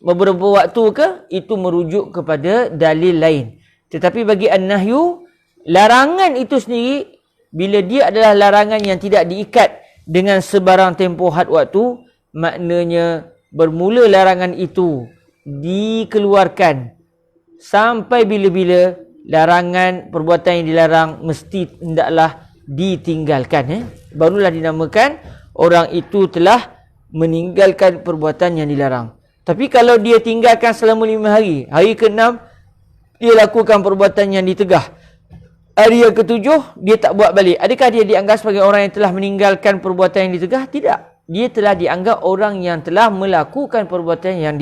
beberapa waktu ke, itu merujuk kepada dalil lain. Tetapi bagi an-nahyu, larangan itu sendiri, bila dia adalah larangan yang tidak diikat dengan sebarang tempoh had waktu, maknanya bermula larangan itu dikeluarkan sampai bila-bila larangan perbuatan yang dilarang mesti hendaklah ditinggalkan. Barulah dinamakan orang itu telah meninggalkan perbuatan yang dilarang. Tapi kalau dia tinggalkan selama 5 hari, hari ke-6 dia lakukan perbuatan yang ditegah, hari yang ke-7 dia tak buat balik, adakah dia dianggap sebagai orang yang telah meninggalkan perbuatan yang ditegah? Tidak. Dia telah dianggap orang yang telah melakukan perbuatan yang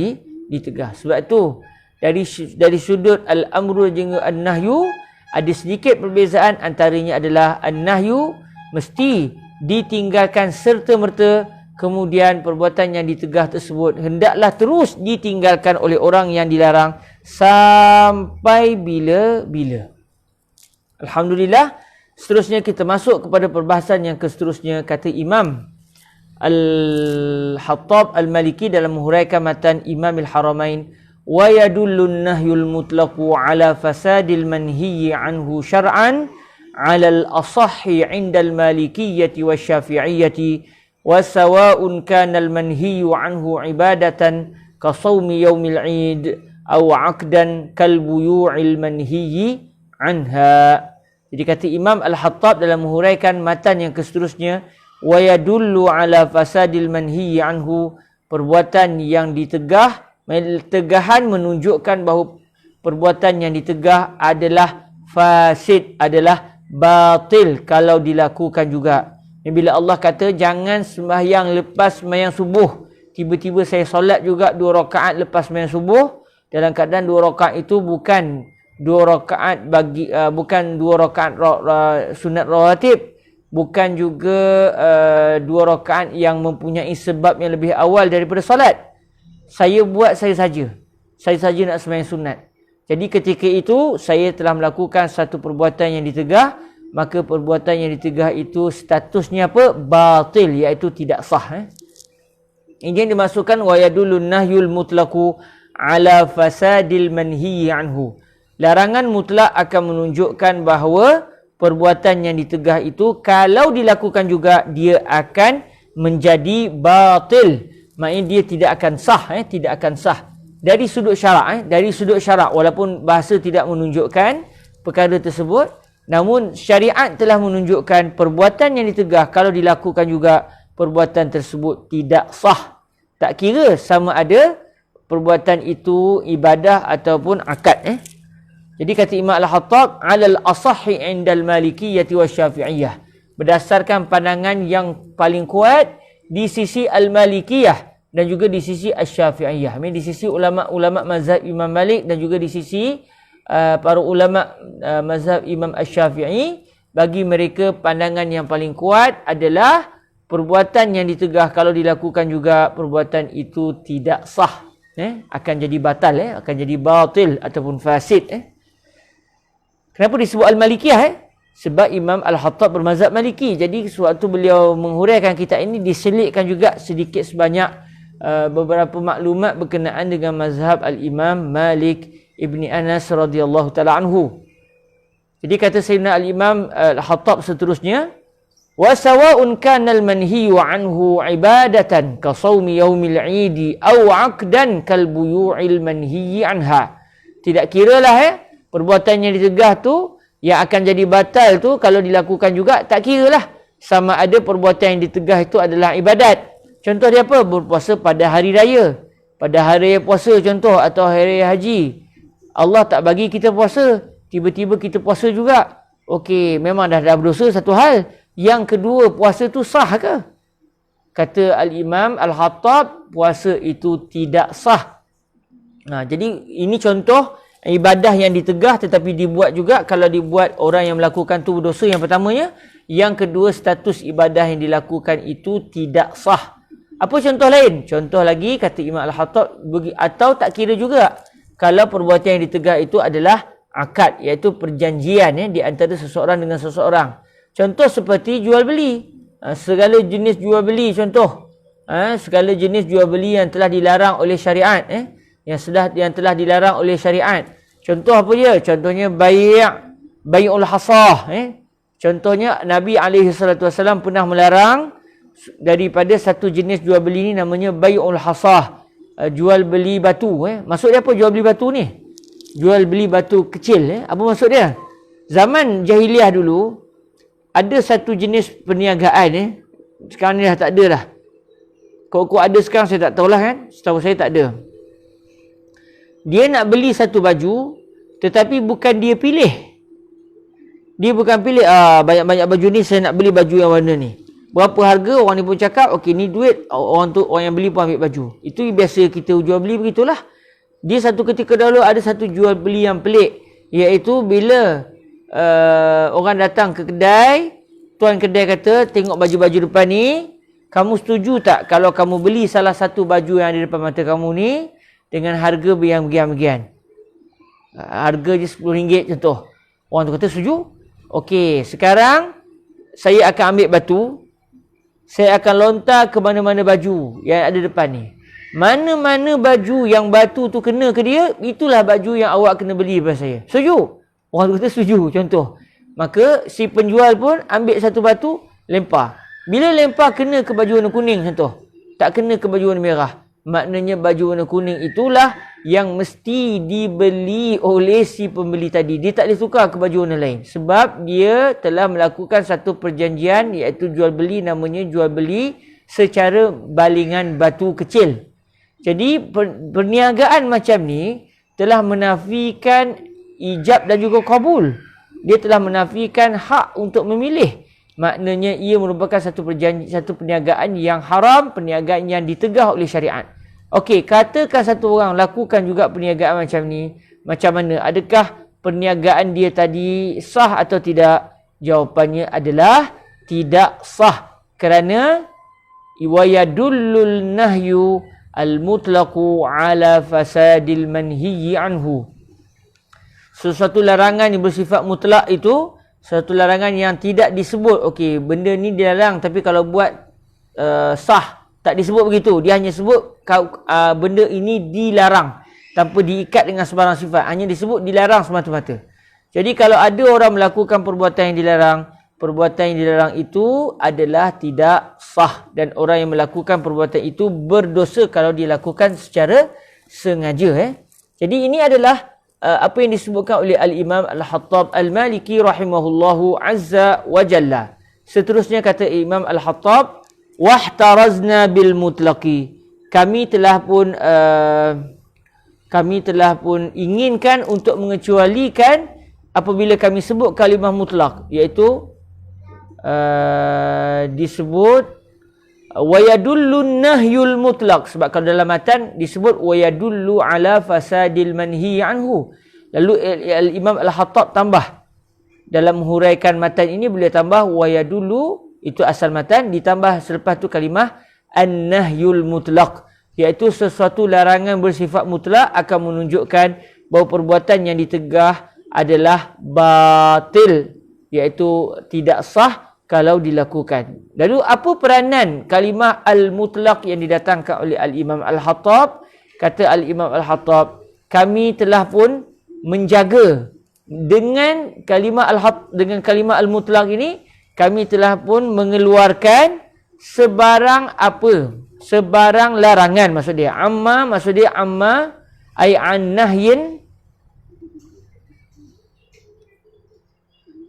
ditegah. Sebab itu dari sudut al-amru dengan an-nahyu ada sedikit perbezaan. Antaranya adalah an-nahyu mesti ditinggalkan serta-merta, kemudian perbuatan yang ditegah tersebut hendaklah terus ditinggalkan oleh orang yang dilarang sampai bila-bila. Alhamdulillah. Seterusnya kita masuk kepada perbahasan yang seterusnya. Kata Imam Al-Hattab Al-Maliki dalam menghuraikan matan Imam Al-Haramain, wa yadullun nahyul mutlaqu ala fasadil manhiyyi anhu syar'an ala al-asahhi 'inda al-malikiyyati wasy-syafi'iyyati wa sawa'un kana al-manhiyyu anhu ibadatan ka shaumi yaumil 'id aw 'aqdan kal buyu'il manhiyyi anha. Jadi kata Imam Al-Hattab dalam menghuraikan matan yang seterusnya, wa yadullu ala fasadil manhiyyi anhu, perbuatan yang ditegah, tegahan menunjukkan bahawa perbuatan yang ditegah adalah fasid, adalah batil kalau dilakukan juga. Bila Allah kata jangan sembahyang lepas sembahyang subuh, tiba-tiba saya solat juga 2 rakaat lepas sembahyang subuh, dalam keadaan 2 rakaat itu bukan 2 rakaat bukan 2 rakaat sunat rawatib, bukan juga 2 rakaat yang mempunyai sebab yang lebih awal daripada solat. Saya buat saya saja nak sembahyang sunat. Jadi ketika itu saya telah melakukan satu perbuatan yang ditegah, maka perbuatan yang ditegah itu statusnya apa? Batil, iaitu tidak sah. Ini yang dimasukkan wa yadulun nahyul mutlaqu ala fasadil manhiyyi anhu. Larangan mutlak akan menunjukkan bahawa perbuatan yang ditegah itu kalau dilakukan juga dia akan menjadi batil. Maknanya dia tidak akan sah, tidak akan sah. Dari sudut syarak, dari sudut syarak, walaupun bahasa tidak menunjukkan perkara tersebut, namun syariat telah menunjukkan perbuatan yang ditegah kalau dilakukan juga perbuatan tersebut tidak sah. Tak kira sama ada perbuatan itu ibadah ataupun akad. Jadi kata Imam Al-Hattab, alal asahhi indal malikiyyati wasyafi'iyah, berdasarkan pandangan yang paling kuat di sisi al-malikiyah dan juga di sisi asy-syafi'iyah. Di sisi ulama-ulama mazhab Imam Malik dan juga di sisi para ulama mazhab Imam Asy-Syafi'i, bagi mereka pandangan yang paling kuat adalah perbuatan yang ditegah kalau dilakukan juga perbuatan itu tidak sah, akan jadi batal, akan jadi batil ataupun fasid. Kenapa disebut al-malikiyah? Sebab Imam Al-Hattab bermazhab Maliki. Jadi sewaktu beliau menghuraikan kitab ini diselitkan juga sedikit sebanyak beberapa maklumat berkenaan dengan mazhab al-Imam Malik ibni Anas radhiyallahu taala anhu. Jadi kata Sayyidina al-Imam Al-Hattab seterusnya, wa sawa'un kana al-manhiyu anhu ibadatan ka shaumi yaumil 'idi aw 'aqdan kal buyu'il manhiyi anha. Tidak kiralah perbuatan yang ditegah tu yang akan jadi batal tu kalau dilakukan juga, tak kiralah sama ada perbuatan yang ditegah itu adalah ibadat. Contoh dia apa? Berpuasa pada hari raya. Pada hari raya puasa contoh, atau hari raya haji. Allah tak bagi kita puasa, tiba-tiba kita puasa juga. Okey, memang dah berdosa satu hal. Yang kedua, puasa tu sah ke? Kata Al-Imam Al-Hattab, puasa itu tidak sah. Jadi ini contoh ibadah yang ditegah tetapi dibuat juga. Kalau dibuat orang yang melakukan tu berdosa yang pertamanya. Yang kedua, status ibadah yang dilakukan itu tidak sah. Apa contoh lain? Contoh lagi kata Imam Al-Hattab, atau tak kira juga kalau perbuatan yang ditegah itu adalah akad, iaitu perjanjian di antara seseorang dengan seseorang. Contoh seperti jual beli, segala jenis jual beli contoh, segala jenis jual beli yang telah dilarang oleh syariat, yang telah dilarang oleh syariat. Contoh apa dia? Contohnya bai'ul hasah. Contohnya Nabi SAW pernah melarang daripada satu jenis jual beli ni, namanya bai'ul hasah, jual beli batu. Maksud dia apa jual beli batu ni? Jual beli batu kecil. Apa maksud dia? Zaman jahiliah dulu ada satu jenis perniagaan. Sekarang ni dah tak ada dah. Kok ada sekarang saya tak tahulah kan. Setahu saya tak ada. Dia nak beli satu baju, tetapi bukan dia pilih. Dia bukan pilih, banyak-banyak baju ni, saya nak beli baju yang warna ni. Berapa harga, orang ni pun cakap, okey ni duit, orang yang beli pun ambil baju. Itu biasa kita jual beli begitulah. Dia satu ketika dahulu ada satu jual beli yang pelik, iaitu bila orang datang ke kedai, tuan kedai kata, tengok baju-baju depan ni, kamu setuju tak kalau kamu beli salah satu baju yang ada depan mata kamu ni dengan harga begini-begini. Harga je RM10 contoh. Orang tu kata setuju. Okey, sekarang saya akan ambil batu, saya akan lontar ke mana-mana baju yang ada depan ni. Mana-mana baju yang batu tu kena ke dia, itulah baju yang awak kena beli daripada saya. Setuju? Orang tu kata setuju contoh. Maka si penjual pun ambil satu batu, lempar. Bila lempar kena ke baju warna kuning contoh, tak kena ke baju warna merah, maknanya baju warna kuning itulah yang mesti dibeli oleh si pembeli tadi. Dia tak boleh tukar ke baju orang lain. Sebab dia telah melakukan satu perjanjian, iaitu jual beli, namanya jual beli secara balingan batu kecil. Jadi perniagaan macam ni telah menafikan ijab dan juga kabul. Dia telah menafikan hak untuk memilih. Maknanya ia merupakan satu perniagaan yang haram, perniagaan yang ditegah oleh syariat. Okey, katakan satu orang lakukan juga perniagaan macam ni. Macam mana? Adakah perniagaan dia tadi sah atau tidak? Jawapannya adalah tidak sah. Kerana wa yadullul nahyu al-mutlaqu ala fasadil manhiyyi anhu. Sesuatu larangan yang bersifat mutlak itu, satu larangan yang tidak disebut. Okey, benda ni dilarang tapi kalau buat sah. Tak disebut begitu. Dia hanya sebut benda ini dilarang tanpa diikat dengan sebarang sifat. Hanya disebut dilarang semata-mata. Jadi kalau ada orang melakukan perbuatan yang dilarang, perbuatan yang dilarang itu adalah tidak sah. Dan orang yang melakukan perbuatan itu berdosa kalau dilakukan secara sengaja. Jadi ini adalah apa yang disebutkan oleh Al-Imam Al-Hattab Al-Maliki rahimahullahu azza wa jalla. Seterusnya kata Imam Al-Hattab, wahtarazna bil mutlaqi. Kami telah pun inginkan untuk mengecualikan apabila kami sebut kalimah mutlak, iaitu disebut wa yadullu nahyul mutlaq. Sebab kalau dalam matan disebut wa yadullu ala fasadil manhi anhu. Lalu Imam Al-Hattab tambah dalam menghuraikan matan ini, beliau tambah wa yadullu, itu asal matan, ditambah selepas tu kalimah an-nahyul mutlaq, iaitu sesuatu larangan bersifat mutlak akan menunjukkan bahawa perbuatan yang ditegah adalah batil, iaitu tidak sah kalau dilakukan. Lalu apa peranan kalimah al-mutlaq yang didatangkan oleh Al-Imam Al-Hattab? Kata Al-Imam Al-Hattab, kami telah pun menjaga dengan kalimah al-mutlaq ini, kami telah pun mengeluarkan sebarang apa? Sebarang larangan maksud dia. Amma maksud dia amma ay an nahyin.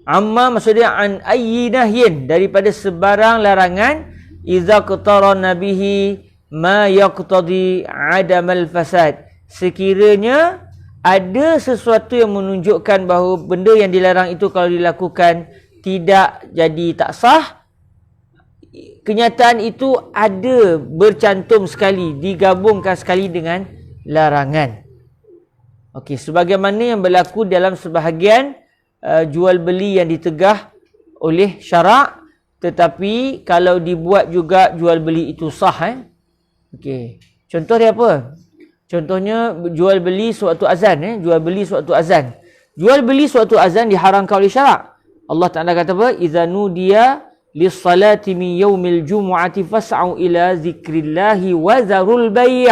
Amma maksud dia an ayyi nahyin, daripada sebarang larangan, iza qatarana bihi ma yaqtadi adamal fasad. Sekiranya ada sesuatu yang menunjukkan bahawa benda yang dilarang itu kalau dilakukan tidak jadi tak sah, kenyataan itu ada bercantum sekali, digabungkan sekali dengan larangan. Okey, sebagaimana yang berlaku dalam sebahagian jual beli yang ditegah oleh syarak, tetapi kalau dibuat juga jual beli itu sah. Okey, contoh dia apa? Contohnya jual beli sewaktu azan. Jual beli sewaktu azan. Jual beli sewaktu azan diharamkan oleh syarak. Allah Ta'ala kata apa? Iza nudiya lis-salati min yaumil jumu'ati fas'au ila zikrillahi wa zarul bay'.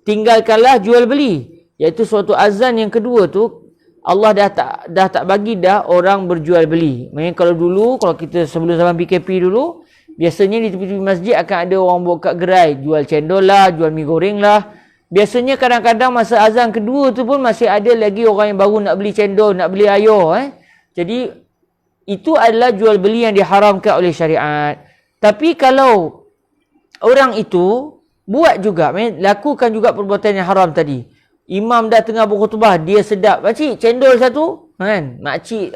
Tinggalkanlah jual beli. Iaitu suatu azan yang kedua tu, Allah dah tak bagi dah orang berjual beli. Maksudnya kalau dulu, kalau kita sebelum zaman PKP dulu, biasanya di tepi-tepi masjid akan ada orang buka gerai, jual cendol lah, jual mi goreng lah. Biasanya kadang-kadang masa azan kedua tu pun masih ada lagi orang yang baru nak beli cendol, nak beli air. Jadi itu adalah jual beli yang diharamkan oleh syariat. Tapi kalau orang itu buat juga, lakukan juga perbuatan yang haram tadi. Imam dah tengah berkhutbah, dia sedap, "Makcik, cendol satu." Kan? Makcik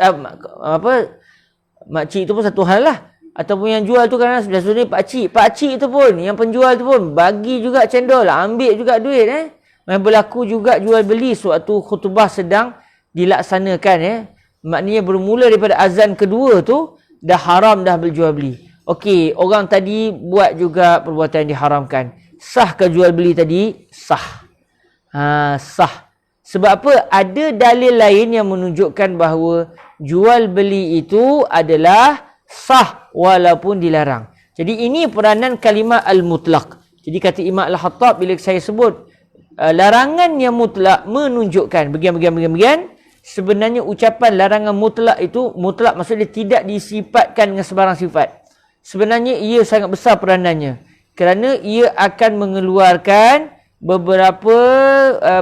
makcik itu pun satu hal lah. Ataupun yang jual tu kan biasanya pakcik itu pun, yang penjual tu pun bagi juga cendol, ambil juga duit. Berlaku juga jual beli suatu khutbah sedang dilaksanakan. Maknanya bermula daripada azan kedua tu dah haram dah berjual beli. Okey, orang tadi buat juga perbuatan yang diharamkan. Sah ke jual beli tadi? Sah. Sah. Sebab apa? Ada dalil lain yang menunjukkan bahawa jual beli itu adalah sah walaupun dilarang. Jadi ini peranan kalimah al-mutlaq. Jadi kata Imam Al-Hattab, bila saya sebut larangan yang mutlak menunjukkan bagian-bagian, sebenarnya ucapan larangan mutlak itu, mutlak maksudnya tidak disifatkan dengan sebarang sifat. Sebenarnya ia sangat besar peranannya. Kerana ia akan mengeluarkan beberapa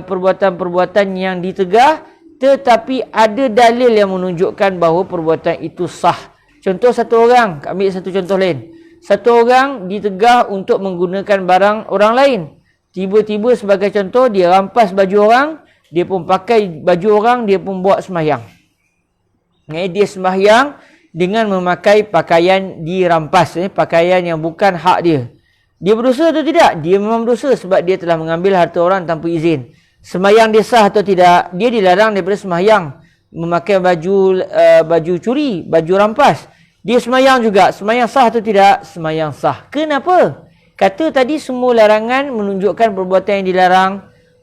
perbuatan-perbuatan yang ditegah, tetapi ada dalil yang menunjukkan bahawa perbuatan itu sah. Contoh satu orang, ambil satu contoh lain. Satu orang ditegah untuk menggunakan barang orang lain. Tiba-tiba sebagai contoh, dia rampas baju orang, dia pun pakai baju orang, dia pun buat sembahyang. Dia sembahyang dengan memakai pakaian dirampas, pakaian yang bukan hak dia. Dia berdosa atau tidak? Dia memang berdosa sebab dia telah mengambil harta orang tanpa izin. Sembahyang dia sah atau tidak? Dia dilarang daripada sembahyang memakai baju curi, baju rampas. Dia sembahyang juga. Sembahyang sah atau tidak? Sembahyang sah. Kenapa? Kata tadi semua larangan menunjukkan perbuatan yang dilarang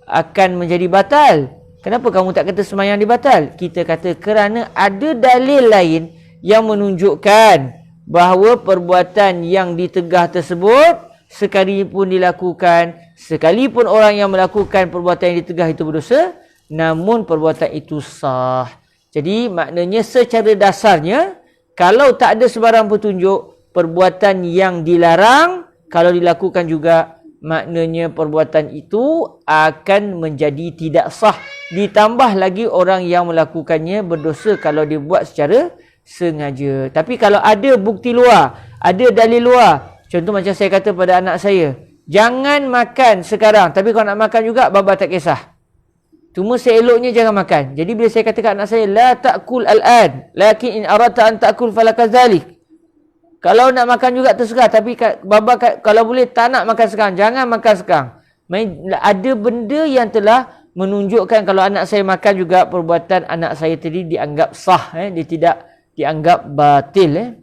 akan menjadi batal. Kenapa kamu tak kata sembahyang dibatal? Kita kata kerana ada dalil lain yang menunjukkan bahawa perbuatan yang ditegah tersebut sekalipun dilakukan, sekalipun orang yang melakukan perbuatan yang ditegah itu berdosa, namun perbuatan itu sah. Jadi maknanya secara dasarnya, kalau tak ada sebarang petunjuk, perbuatan yang dilarang, kalau dilakukan juga, maknanya perbuatan itu akan menjadi tidak sah. Ditambah lagi orang yang melakukannya berdosa kalau dia buat secara sengaja. Tapi kalau ada bukti luar, ada dalil luar, contoh macam saya kata pada anak saya, jangan makan sekarang, tapi kalau nak makan juga, baba tak kisah. Cuma seeloknya jangan makan. Jadi bila saya kata kat anak saya, la ta'kul al-an, lakin in aradta an ta'kul falakazalik. Kalau nak makan juga terserah, tapi baba kalau boleh tak nak makan sekarang, jangan makan sekarang. Ada benda yang telah menunjukkan kalau anak saya makan juga, perbuatan anak saya tadi dianggap sah, dia tidak dianggap batil.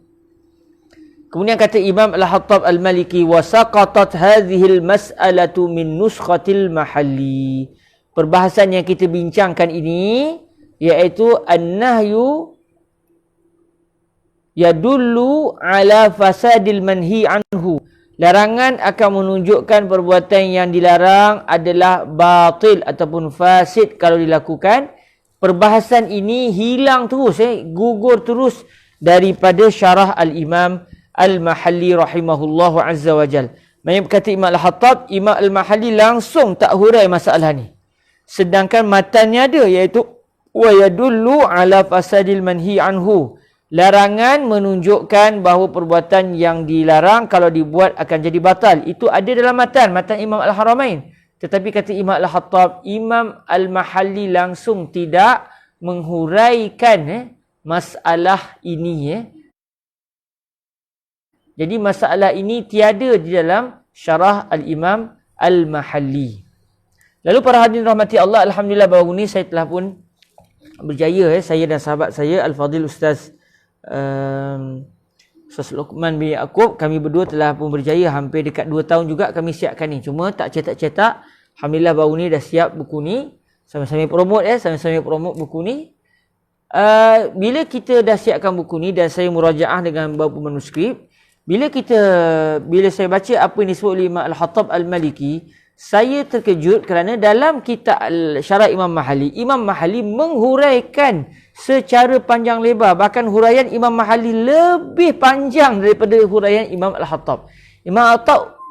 Kemudian kata Imam Al-Hattab Al-Maliki, wa saqatat hadhihi al-mas'alatu min nuskhatil mahalli. Perbahasan yang kita bincangkan ini iaitu an-nahyu yadullu ala fasadil manhi anhu. Larangan akan menunjukkan perbuatan yang dilarang adalah batil ataupun fasid kalau dilakukan. Perbahasan ini hilang terus, gugur terus daripada syarah Al-Imam Al-Mahalli rahimahullahu azza wa jal. Maksudnya kata Imam Al-Hattab, Imam Al-Mahalli langsung tak hurai masalah ni. Sedangkan matannya ada, iaitu wa yadullu ala fasadil manhi anhu. Larangan menunjukkan bahawa perbuatan yang dilarang kalau dibuat akan jadi batal. Itu ada dalam matan Imam Al-Haramain. Tetapi kata Imam Al-Hattab, Imam Al-Mahalli langsung tidak menghuraikan masalah ini. Jadi masalah ini tiada di dalam syarah Al-Imam Al-Mahalli. Lalu para hadirin rahmati Allah, alhamdulillah baru ni saya telah pun berjaya, saya dan sahabat saya Al-Fadhil Ustaz Ustaz Luqman bin Yaakob, kami berdua telah pun berjaya hampir dekat 2 tahun juga kami siapkan ni. Cuma tak cetak-cetak. Alhamdulillah baru ni dah siap buku ni. Sama-sama promote sama-sama promote buku ni. Bila kita dah siapkan buku ni dan saya murajaah dengan beberapa manuskrip, bila saya baca apa yang disebut oleh Imam Al-Hattab Al-Maliki, saya terkejut kerana dalam kitab Syarah Imam Mahalli menghuraikan secara panjang lebar. Bahkan huraian Imam Mahalli lebih panjang daripada huraian Imam Al-Hattab. Imam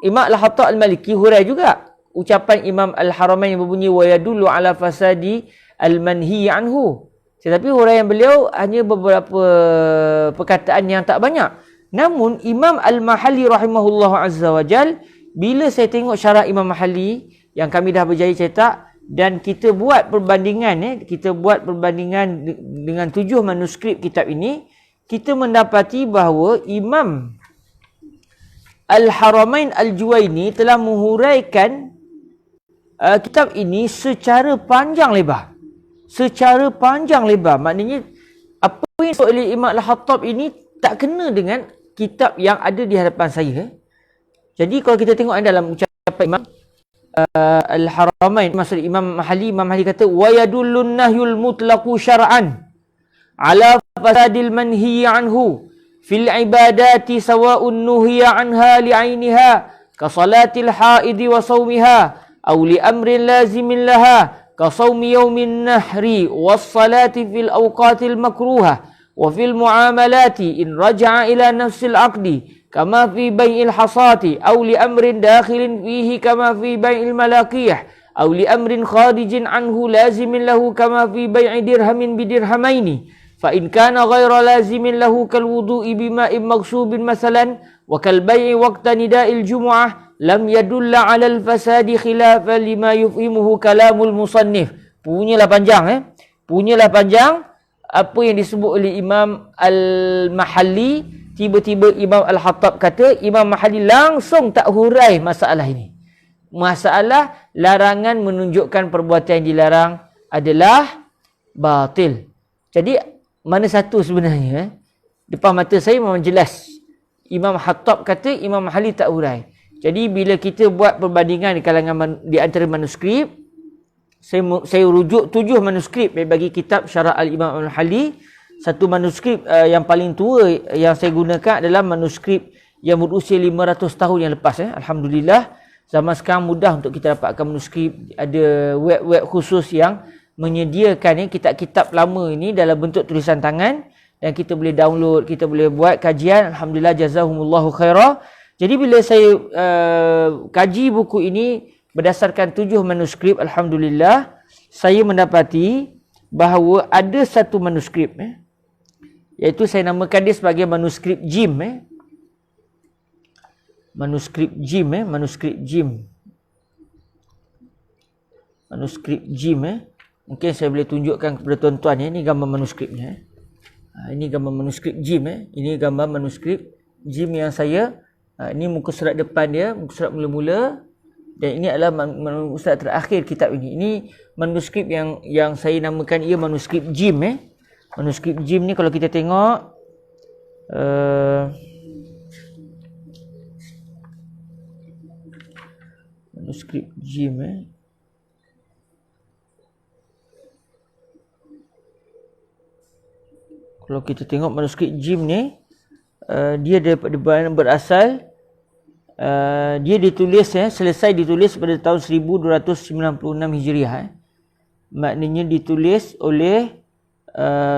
Al-Hattab Al-Maliki hurai juga ucapan Imam Al-Haramain yang berbunyi wa yadullu ala fasadi al-manhi anhu. Tetapi huraian beliau hanya beberapa perkataan yang tak banyak. Namun Imam Al-Mahalli rahimahullahu azza wa jal, bila saya tengok syarah Imam Mahalli yang kami dah berjaya cetak dan kita buat perbandingan dengan 7 manuskrip kitab ini, kita mendapati bahawa Imam Al-Haramain Al-Juwaini telah menghuraikan kitab ini secara panjang lebar. Maknanya apa yang disebut oleh Imam Al-Hattab ini tak kena dengan kitab yang ada di hadapan saya. Jadi kalau kita tengok dalam ucapan Imam Al-Haramain, maksud Imam Mahalli kata wa yadullun nahyul mutlaqu syar'an ala fasadil manhi anhu fil ibadati sawa'un nuhiya anha li'ainiha ka salatil haidi wa sawmiha aw li amrin lazimin laha ka sawmi yawmin nahri was salati fil awqatil makruhah wa fil muamalati in raja'a ila nafsil aqdi kama fi bai'il hasati aw li amrin dakhilin fihi kama fi bai'il malaqiyah aw li amrin kharijin anhu lazimin lahu kama fi bai'i dirhamin bidirhamaini fa in kana ghaira lazimin lahu kal wudu'i bima'in maghsubin masalan wa kal bai'i waqta nida'il jumu'ah lam yadulla 'ala al fasadi khilafan lima yufhimuhu kalamul musannif. Punyalah panjang punyalah panjang apa yang disebut oleh Imam Al-Mahalli. Tiba-tiba Imam Al-Hattab kata, Imam Mahalli langsung tak hurai masalah ini. Masalah larangan menunjukkan perbuatan yang dilarang adalah batil. Jadi mana satu sebenarnya? Depan mata saya memang jelas. Imam Hattab kata, Imam Mahalli tak hurai. Jadi bila kita buat perbandingan di kalangan di antara manuskrip, saya rujuk 7 manuskrip bagi kitab Syarah Al-Imam Al-Mahalli. Satu manuskrip yang paling tua yang saya gunakan adalah manuskrip yang berusia 500 tahun yang lepas. Alhamdulillah, zaman sekarang mudah untuk kita dapatkan manuskrip. Ada web-web khusus yang menyediakan kitab-kitab lama ini dalam bentuk tulisan tangan dan kita boleh download, kita boleh buat kajian. Alhamdulillah, jazahumullahu khairah. Jadi bila saya kaji buku ini berdasarkan 7 manuskrip, alhamdulillah saya mendapati bahawa ada satu manuskrip iaitu saya namakan dia sebagai manuskrip Jim manuskrip Jim manuskrip Jim mungkin saya boleh tunjukkan kepada tuan-tuan ini gambar manuskripnya. Ini gambar manuskrip Jim ini gambar manuskrip Jim yang saya ini muka surat depan dia, muka surat mula-mula, dan ini adalah muka surat terakhir kitab ini. Ini manuskrip yang saya namakan ia manuskrip Jim Manuskrip Jim ni kalau kita tengok manuskrip Jim kalau kita tengok manuskrip Jim ni dia daripada berasal dia ditulis selesai ditulis pada tahun 1296 Hijriah. Maknanya ditulis oleh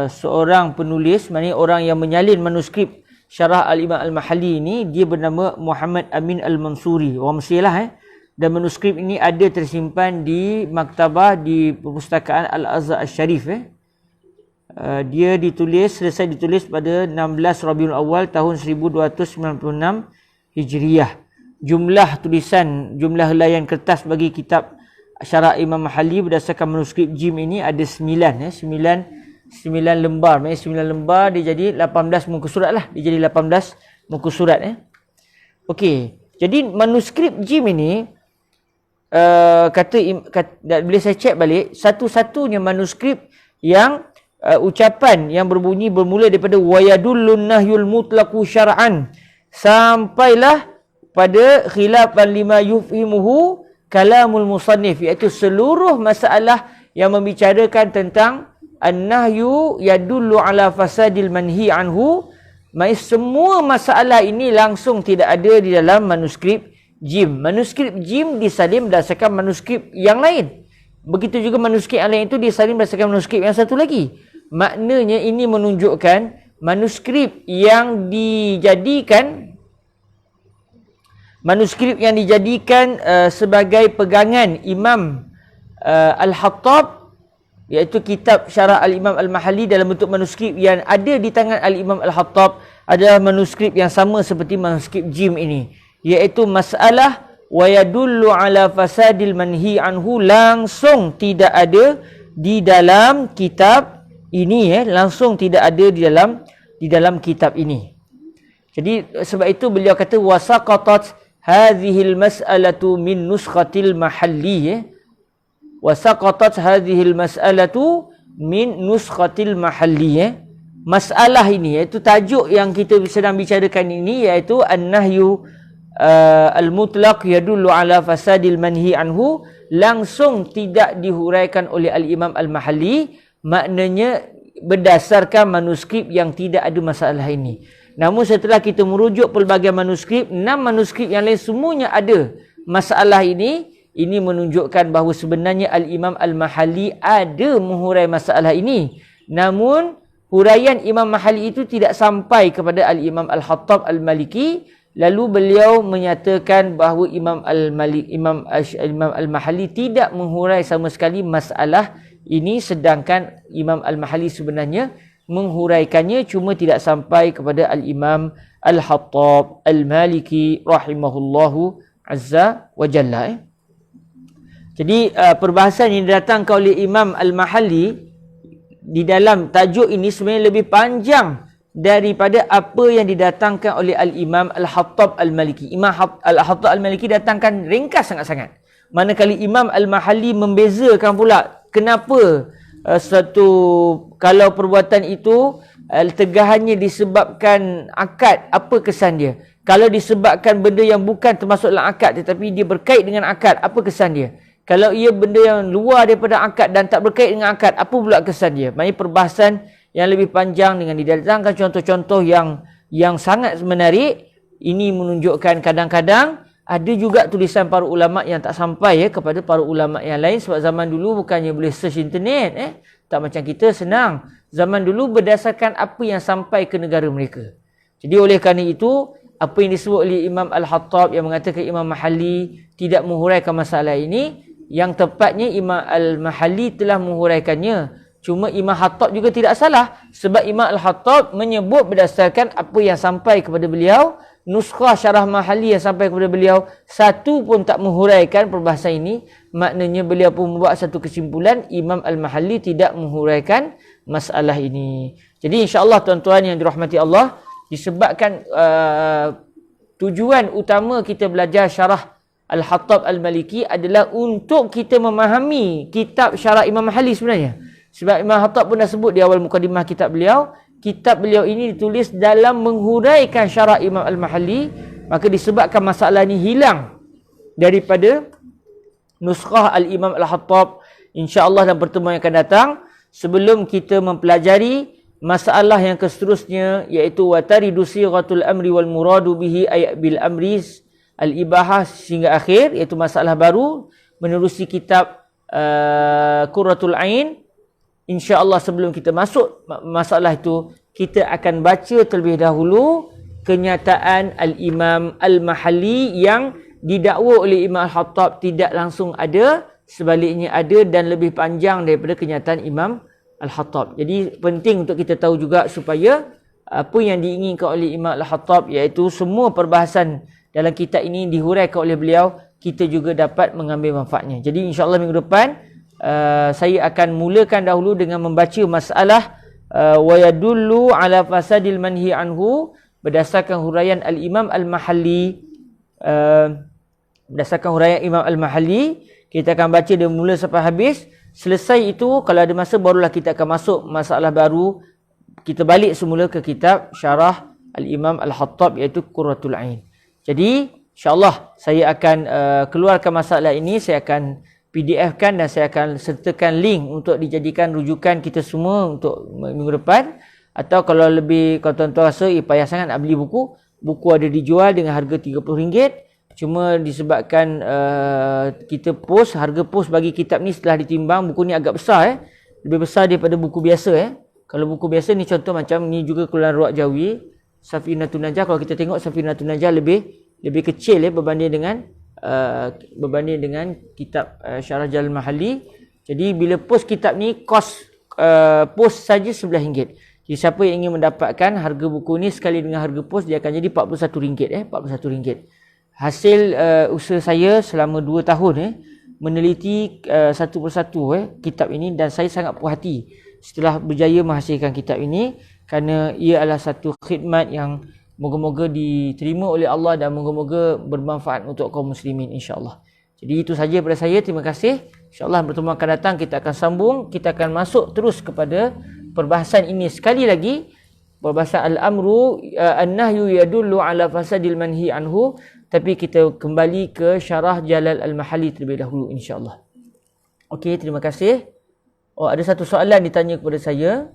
seorang penulis, maknanya orang yang menyalin manuskrip Syarah Al-Imam Al-Mahalli ini, dia bernama Muhammad Amin Al-Mansuri, orang Mesir lah. Dan manuskrip ini ada tersimpan di maktabah di perpustakaan Al-Azhar Al-Sharif. Dia selesai ditulis pada 16 Rabiul Awal tahun 1296 Hijriah. Jumlah helaian kertas bagi kitab Syarah Imam Mahalli berdasarkan manuskrip Jim ini ada 9 lembar. Maksudnya 9 lembar dia jadi 18 muka surat lah. Dia jadi 18 muka surat Okey. Jadi manuskrip Jim ini bila saya cek balik, satu-satunya manuskrip yang ucapan yang bermula daripada wayadullun nahyul mutlaqu syar'an sampailah pada khilafan lima yufhimuhu kalamul musannif, iaitu seluruh masalah yang membicarakan tentang an-nahyu yadullu ala fasadil manhi anhu. Semua masalah ini langsung tidak ada di dalam manuskrip Jim. Manuskrip Jim disalin berdasarkan manuskrip yang lain. Begitu juga manuskrip yang lain itu disalin berdasarkan manuskrip yang satu lagi. Maknanya ini menunjukkan manuskrip yang dijadikan sebagai pegangan Imam Al-Hattab, iaitu kitab Syarah Al-Imam Al-Mahalli dalam bentuk manuskrip yang ada di tangan Al-Imam Al-Hattab adalah manuskrip yang sama seperti manuskrip Jim ini, iaitu masalah wa yadullu ala fasadil manhi anhu langsung tidak ada di dalam kitab ini langsung tidak ada di dalam kitab ini. Jadi sebab itu beliau kata wasaqatat hadhil mas'alatu min nuskhatil mahalli wasaqatat hadhil mas'alatu min nuskhatil mahalli. Masalah ini iaitu tajuk yang kita sedang bicarakan ini iaitu an-nahyu al-mutlaq yadullu ala fasadil manhi anhu langsung tidak dihuraikan oleh Al-Imam Al-Mahalli, maknanya berdasarkan manuskrip yang tidak ada masalah ini. Namun setelah kita merujuk pelbagai manuskrip, 6 manuskrip yang lain semuanya ada masalah ini menunjukkan bahawa sebenarnya Al-Imam Al-Mahalli ada menghurai masalah ini. Namun huraian Imam Mahalli itu tidak sampai kepada Al-Imam Al-Hattab Al-Maliki, Lalu beliau menyatakan bahawa Imam Al-Mahalli tidak menghurai sama sekali masalah ini, sedangkan Imam Al-Mahalli sebenarnya menghuraikannya, cuma tidak sampai kepada Al-Imam Al-Hattab Al-Maliki rahimahullahu azza wa jalla. Jadi perbahasan yang didatangkan oleh Imam Al-Mahalli di dalam tajuk ini sebenarnya lebih panjang daripada apa yang didatangkan oleh Al-Imam Al-Hattab Al-Maliki. Imam Al-Hattab Al-Maliki datangkan ringkas sangat-sangat. Manakala Imam Al-Mahalli membezakan pula kenapa kalau perbuatan itu tegahannya disebabkan akad, apa kesan dia. Kalau disebabkan benda yang bukan termasuk dalam akad tetapi dia berkait dengan akad, apa kesan dia. Kalau ia benda yang luar daripada akad dan tak berkait dengan akad, apa pula kesan dia. Maksudnya perbahasan yang lebih panjang dengan didatangkan contoh-contoh yang sangat menarik. Ini menunjukkan kadang-kadang ada juga tulisan para ulama yang tak sampai kepada para ulama yang lain, sebab zaman dulu bukannya boleh search internet, tak macam kita senang. Zaman dulu berdasarkan apa yang sampai ke negara mereka. Jadi oleh kerana itu, apa yang disebut oleh Imam Al-Hattab yang mengatakan Imam Mahalli tidak menghuraikan masalah ini, yang tepatnya Imam Al-Mahalli telah menghuraikannya. Cuma Imam Hattab juga tidak salah, sebab Imam Al-Hattab menyebut berdasarkan apa yang sampai kepada beliau. Nuskhah syarah Mahalli yang sampai kepada beliau, satu pun tak menghuraikan perbahasan ini. Maknanya beliau pun membuat satu kesimpulan, Imam Al-Mahalli tidak menghuraikan masalah ini. Jadi insya-Allah tuan-tuan yang dirahmati Allah, disebabkan tujuan utama kita belajar syarah Al-Hattab Al-Maliki adalah untuk kita memahami kitab syarah Imam Mahalli sebenarnya. Sebab Imam Hattab pun dah sebut di awal mukadimah kitab beliau ini ditulis dalam menghuraikan syarah Imam Al-Mahalli, maka disebabkan masalah ini hilang daripada nuskhah Al-Imam Al-Hattab. InsyaAllah dalam pertemuan yang akan datang, sebelum kita mempelajari masalah yang seterusnya, iaitu wataridu sighatul amri wal muradu bihi ayat bil amri al-ibahah sehingga akhir, iaitu masalah baru menerusi kitab Qurratul Ain. InsyaAllah sebelum kita masuk masalah itu, kita akan baca terlebih dahulu kenyataan Al-Imam Al-Mahalli yang didakwa oleh Imam Al-Hattab tidak langsung ada, sebaliknya ada dan lebih panjang daripada kenyataan Imam Al-Hattab. Jadi penting untuk kita tahu juga supaya apa yang diinginkan oleh Imam Al-Hattab, iaitu semua perbahasan dalam kitab ini dihuraikan oleh beliau, kita juga dapat mengambil manfaatnya. Jadi insyaAllah minggu depan saya akan mulakan dahulu dengan membaca masalah wa yadullu ala fasadil manhi anhu berdasarkan huraian Al-Imam Al-Mahalli. Berdasarkan huraian Imam Al-Mahalli, kita akan baca dari mula sampai habis. Selesai itu, kalau ada masa, barulah kita akan masuk masalah baru. Kita balik semula ke kitab syarah Al-Imam Al-Hattab, iaitu Qurratul Ain. Jadi insyaAllah saya akan keluarkan masalah ini, saya akan PDF-kan dan saya akan sertakan link untuk dijadikan rujukan kita semua untuk minggu depan. Atau kalau tuan-tuan rasa payah sangat nak beli buku ada dijual dengan harga RM30. Cuma disebabkan kita harga post bagi kitab ni setelah ditimbang, buku ni agak besar, lebih besar daripada buku biasa. Kalau buku biasa ni contoh macam ni juga Keluaran Ruwaq Jawi, Safinatun Najah. Kalau kita tengok Safinatun Najah lebih kecil berbanding dengan kitab Syarah Jalal Mahalli. Jadi bila post kitab ni, kos post saja RM11. Jadi siapa yang ingin mendapatkan harga buku ni sekali dengan harga post, dia akan jadi RM41. RM41. Hasil usaha saya selama 2 tahun meneliti satu persatu kitab ini, dan saya sangat puas hati setelah berjaya menghasilkan kitab ini, kerana ia adalah satu khidmat yang moga-moga diterima oleh Allah dan moga-moga bermanfaat untuk kaum muslimin insya-Allah. Jadi itu saja daripada saya. Terima kasih. InsyaAllah pertemuan akan datang kita akan sambung. Kita akan masuk terus kepada perbahasan ini sekali lagi. Perbahasan al-amru an-nahyu yadullu ala fasadil manhi anhu. Tapi kita kembali ke syarah Jalal Al-Mahalli terlebih dahulu insya-Allah. Okey, terima kasih. Ada satu soalan ditanya kepada saya.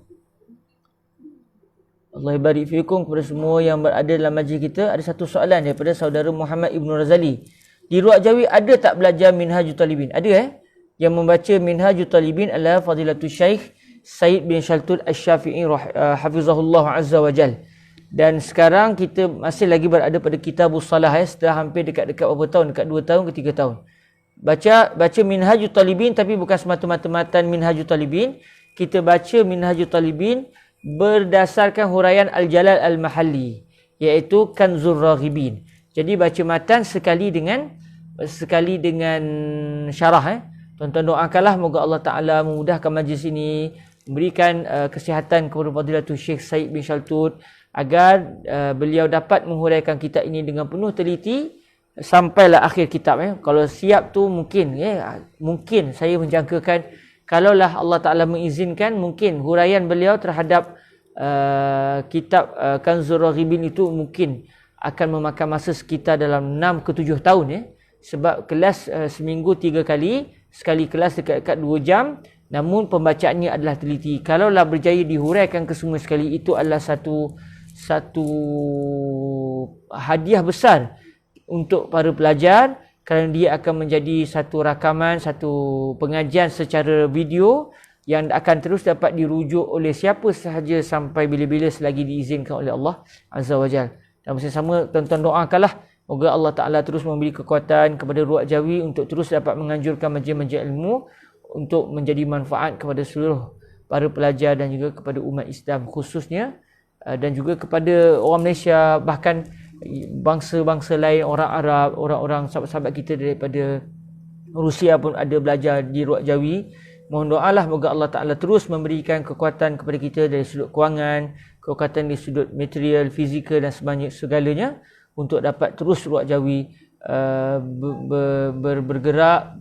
Allah barik fiikum kepada semua yang berada dalam majlis kita. Ada satu soalan daripada saudara Muhammad Ibn Razali. Di Ruwaq Jawi ada tak belajar Minhajul Talibin? Ada Yang membaca Minhajul Talibin adalah Fadilatul Syekh Said bin Shaltud Asy-Syafi'i hafizahullah azza wa jal. Dan sekarang kita masih lagi berada pada Kitabus Salah setelah hampir dekat-dekat berapa tahun, dekat 2 tahun ke 3 tahun. Baca Minhajul Talibin, tapi bukan semata-mata matan Minhajul Talibin. Kita baca Minhajul Talibin berdasarkan huraian Al-Jalal Al-Mahalli, iaitu Kanzur Raghibin. Jadi baca matan sekali dengan syarah. Tuan-tuan doakanlah moga Allah Ta'ala memudahkan majlis ini, memberikan kesihatan kepada Fadilatul Syekh Said bin Shaltut, agar beliau dapat menghuraikan kitab ini dengan penuh teliti sampailah akhir kitab. Kalau siap tu mungkin mungkin saya menjangkakan, kalaulah Allah Ta'ala mengizinkan, mungkin huraian beliau terhadap kitab Kanzur Raghibin itu mungkin akan memakan masa sekitar dalam 6 ke 7 tahun. Sebab kelas seminggu 3 kali, sekali kelas dekat-dekat 2 jam, namun pembacaannya adalah teliti. Kalaulah berjaya dihuraikan ke semua sekali, itu adalah satu hadiah besar untuk para pelajar, kerana dia akan menjadi satu rakaman, satu pengajian secara video yang akan terus dapat dirujuk oleh siapa sahaja sampai bila-bila selagi diizinkan oleh Allah Azza wa Jalla. Dan bersama tuan-tuan doakanlah moga Allah Ta'ala terus memberi kekuatan kepada Ruak Jawi untuk terus dapat menganjurkan majlis-majlis ilmu untuk menjadi manfaat kepada seluruh para pelajar dan juga kepada umat Islam khususnya, dan juga kepada orang Malaysia, bahkan bangsa-bangsa lain, orang Arab, orang-orang sahabat-sahabat kita daripada Rusia pun ada belajar di Ruak Jawi. Mohon doalah moga Allah Ta'ala terus memberikan kekuatan kepada kita dari sudut kewangan, kekuatan dari sudut material, fizikal dan segalanya, untuk dapat terus Ruak Jawi bergerak,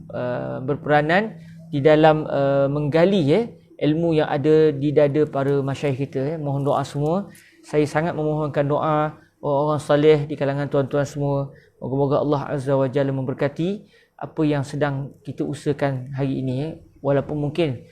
berperanan di dalam menggali ilmu yang ada di dada para masyayikh kita. Mohon doa semua. Saya sangat memohonkan doa orang-orang saleh di kalangan tuan-tuan semua. Moga-moga Allah Azza wa Jalla memberkati apa yang sedang kita usahakan hari ini. Walaupun mungkin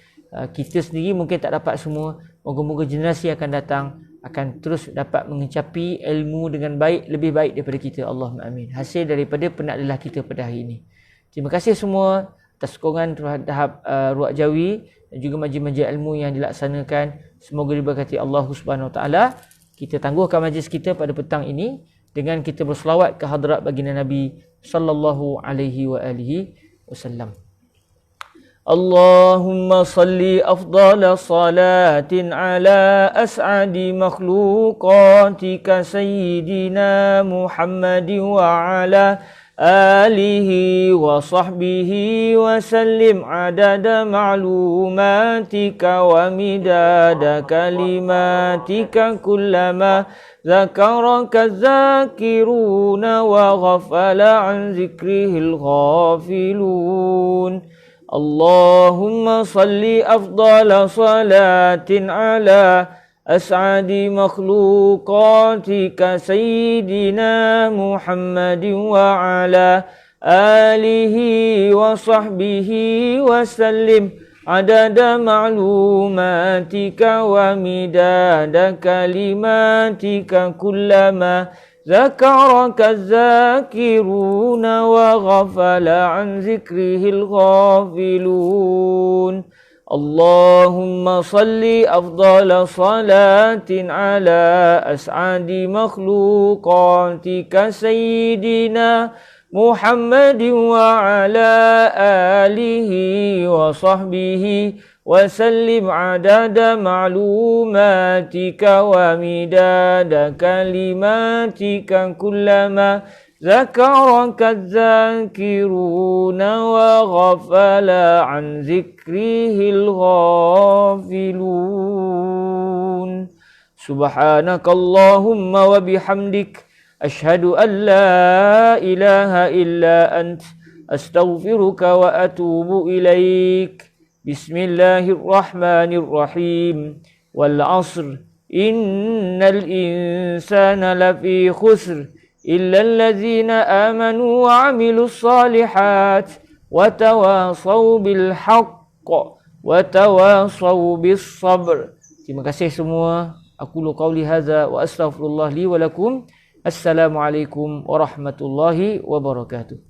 kita sendiri mungkin tak dapat semua, moga-moga generasi akan datang akan terus dapat mengecapi ilmu dengan baik, lebih baik daripada kita. Allahumma amin. Hasil daripada penat lelah kita pada hari ini. Terima kasih semua atas sokongan terhadap Ruak Jawi dan juga majlis-majlis ilmu yang dilaksanakan. Semoga diberkati Allah Subhanahu Wa Taala. Kita tangguhkan majlis kita pada petang ini dengan kita berselawat ke hadrat baginda Nabi sallallahu alaihi wa alihi wasallam. Allahumma salli afdala salatin ala as'adi makhluqatika sayyidina Muhammadin wa ala alihi wa sahbihi wa sallim adada ma'lumatika wa midada kalimatika kullama zakaraka zakiruna wa ghafala an zikrihil ghafilun. Allahumma salli afdala salatin ala as'adi makhluqatika sayyidina Muhammadin wa ala alihi wa sahbihi wa sallim adada ma'lumatika wa midada kalimatika kullama zakaraka zakiruna wa ghafala an zikrihil ghafilun. Allahumma salli afdala salatin ala as'adi makhluqatika sayyidina Muhammadin wa ala alihi wa sahbihi wa sallim adada ma'lumatika wa midada kalimatika kullama zakaraka zakiruna wa ghafala an zikrihil ghafilun. Subhanakallahumma wa bihamdik ashhadu an la ilaha illa ant astaghfiruka wa atubu ilaik. Bismillahirrahmanirrahim. Wal 'asr innal insana lafi khusr illa allazina amanu wa 'amilus solihat wa tawasaw bil haqq wa tawasaw bis sabr. Terima kasih semua. Aku qauli hadza wa astaghfirullah li wa lakum. Assalamualaikum warahmatullahi wabarakatuh.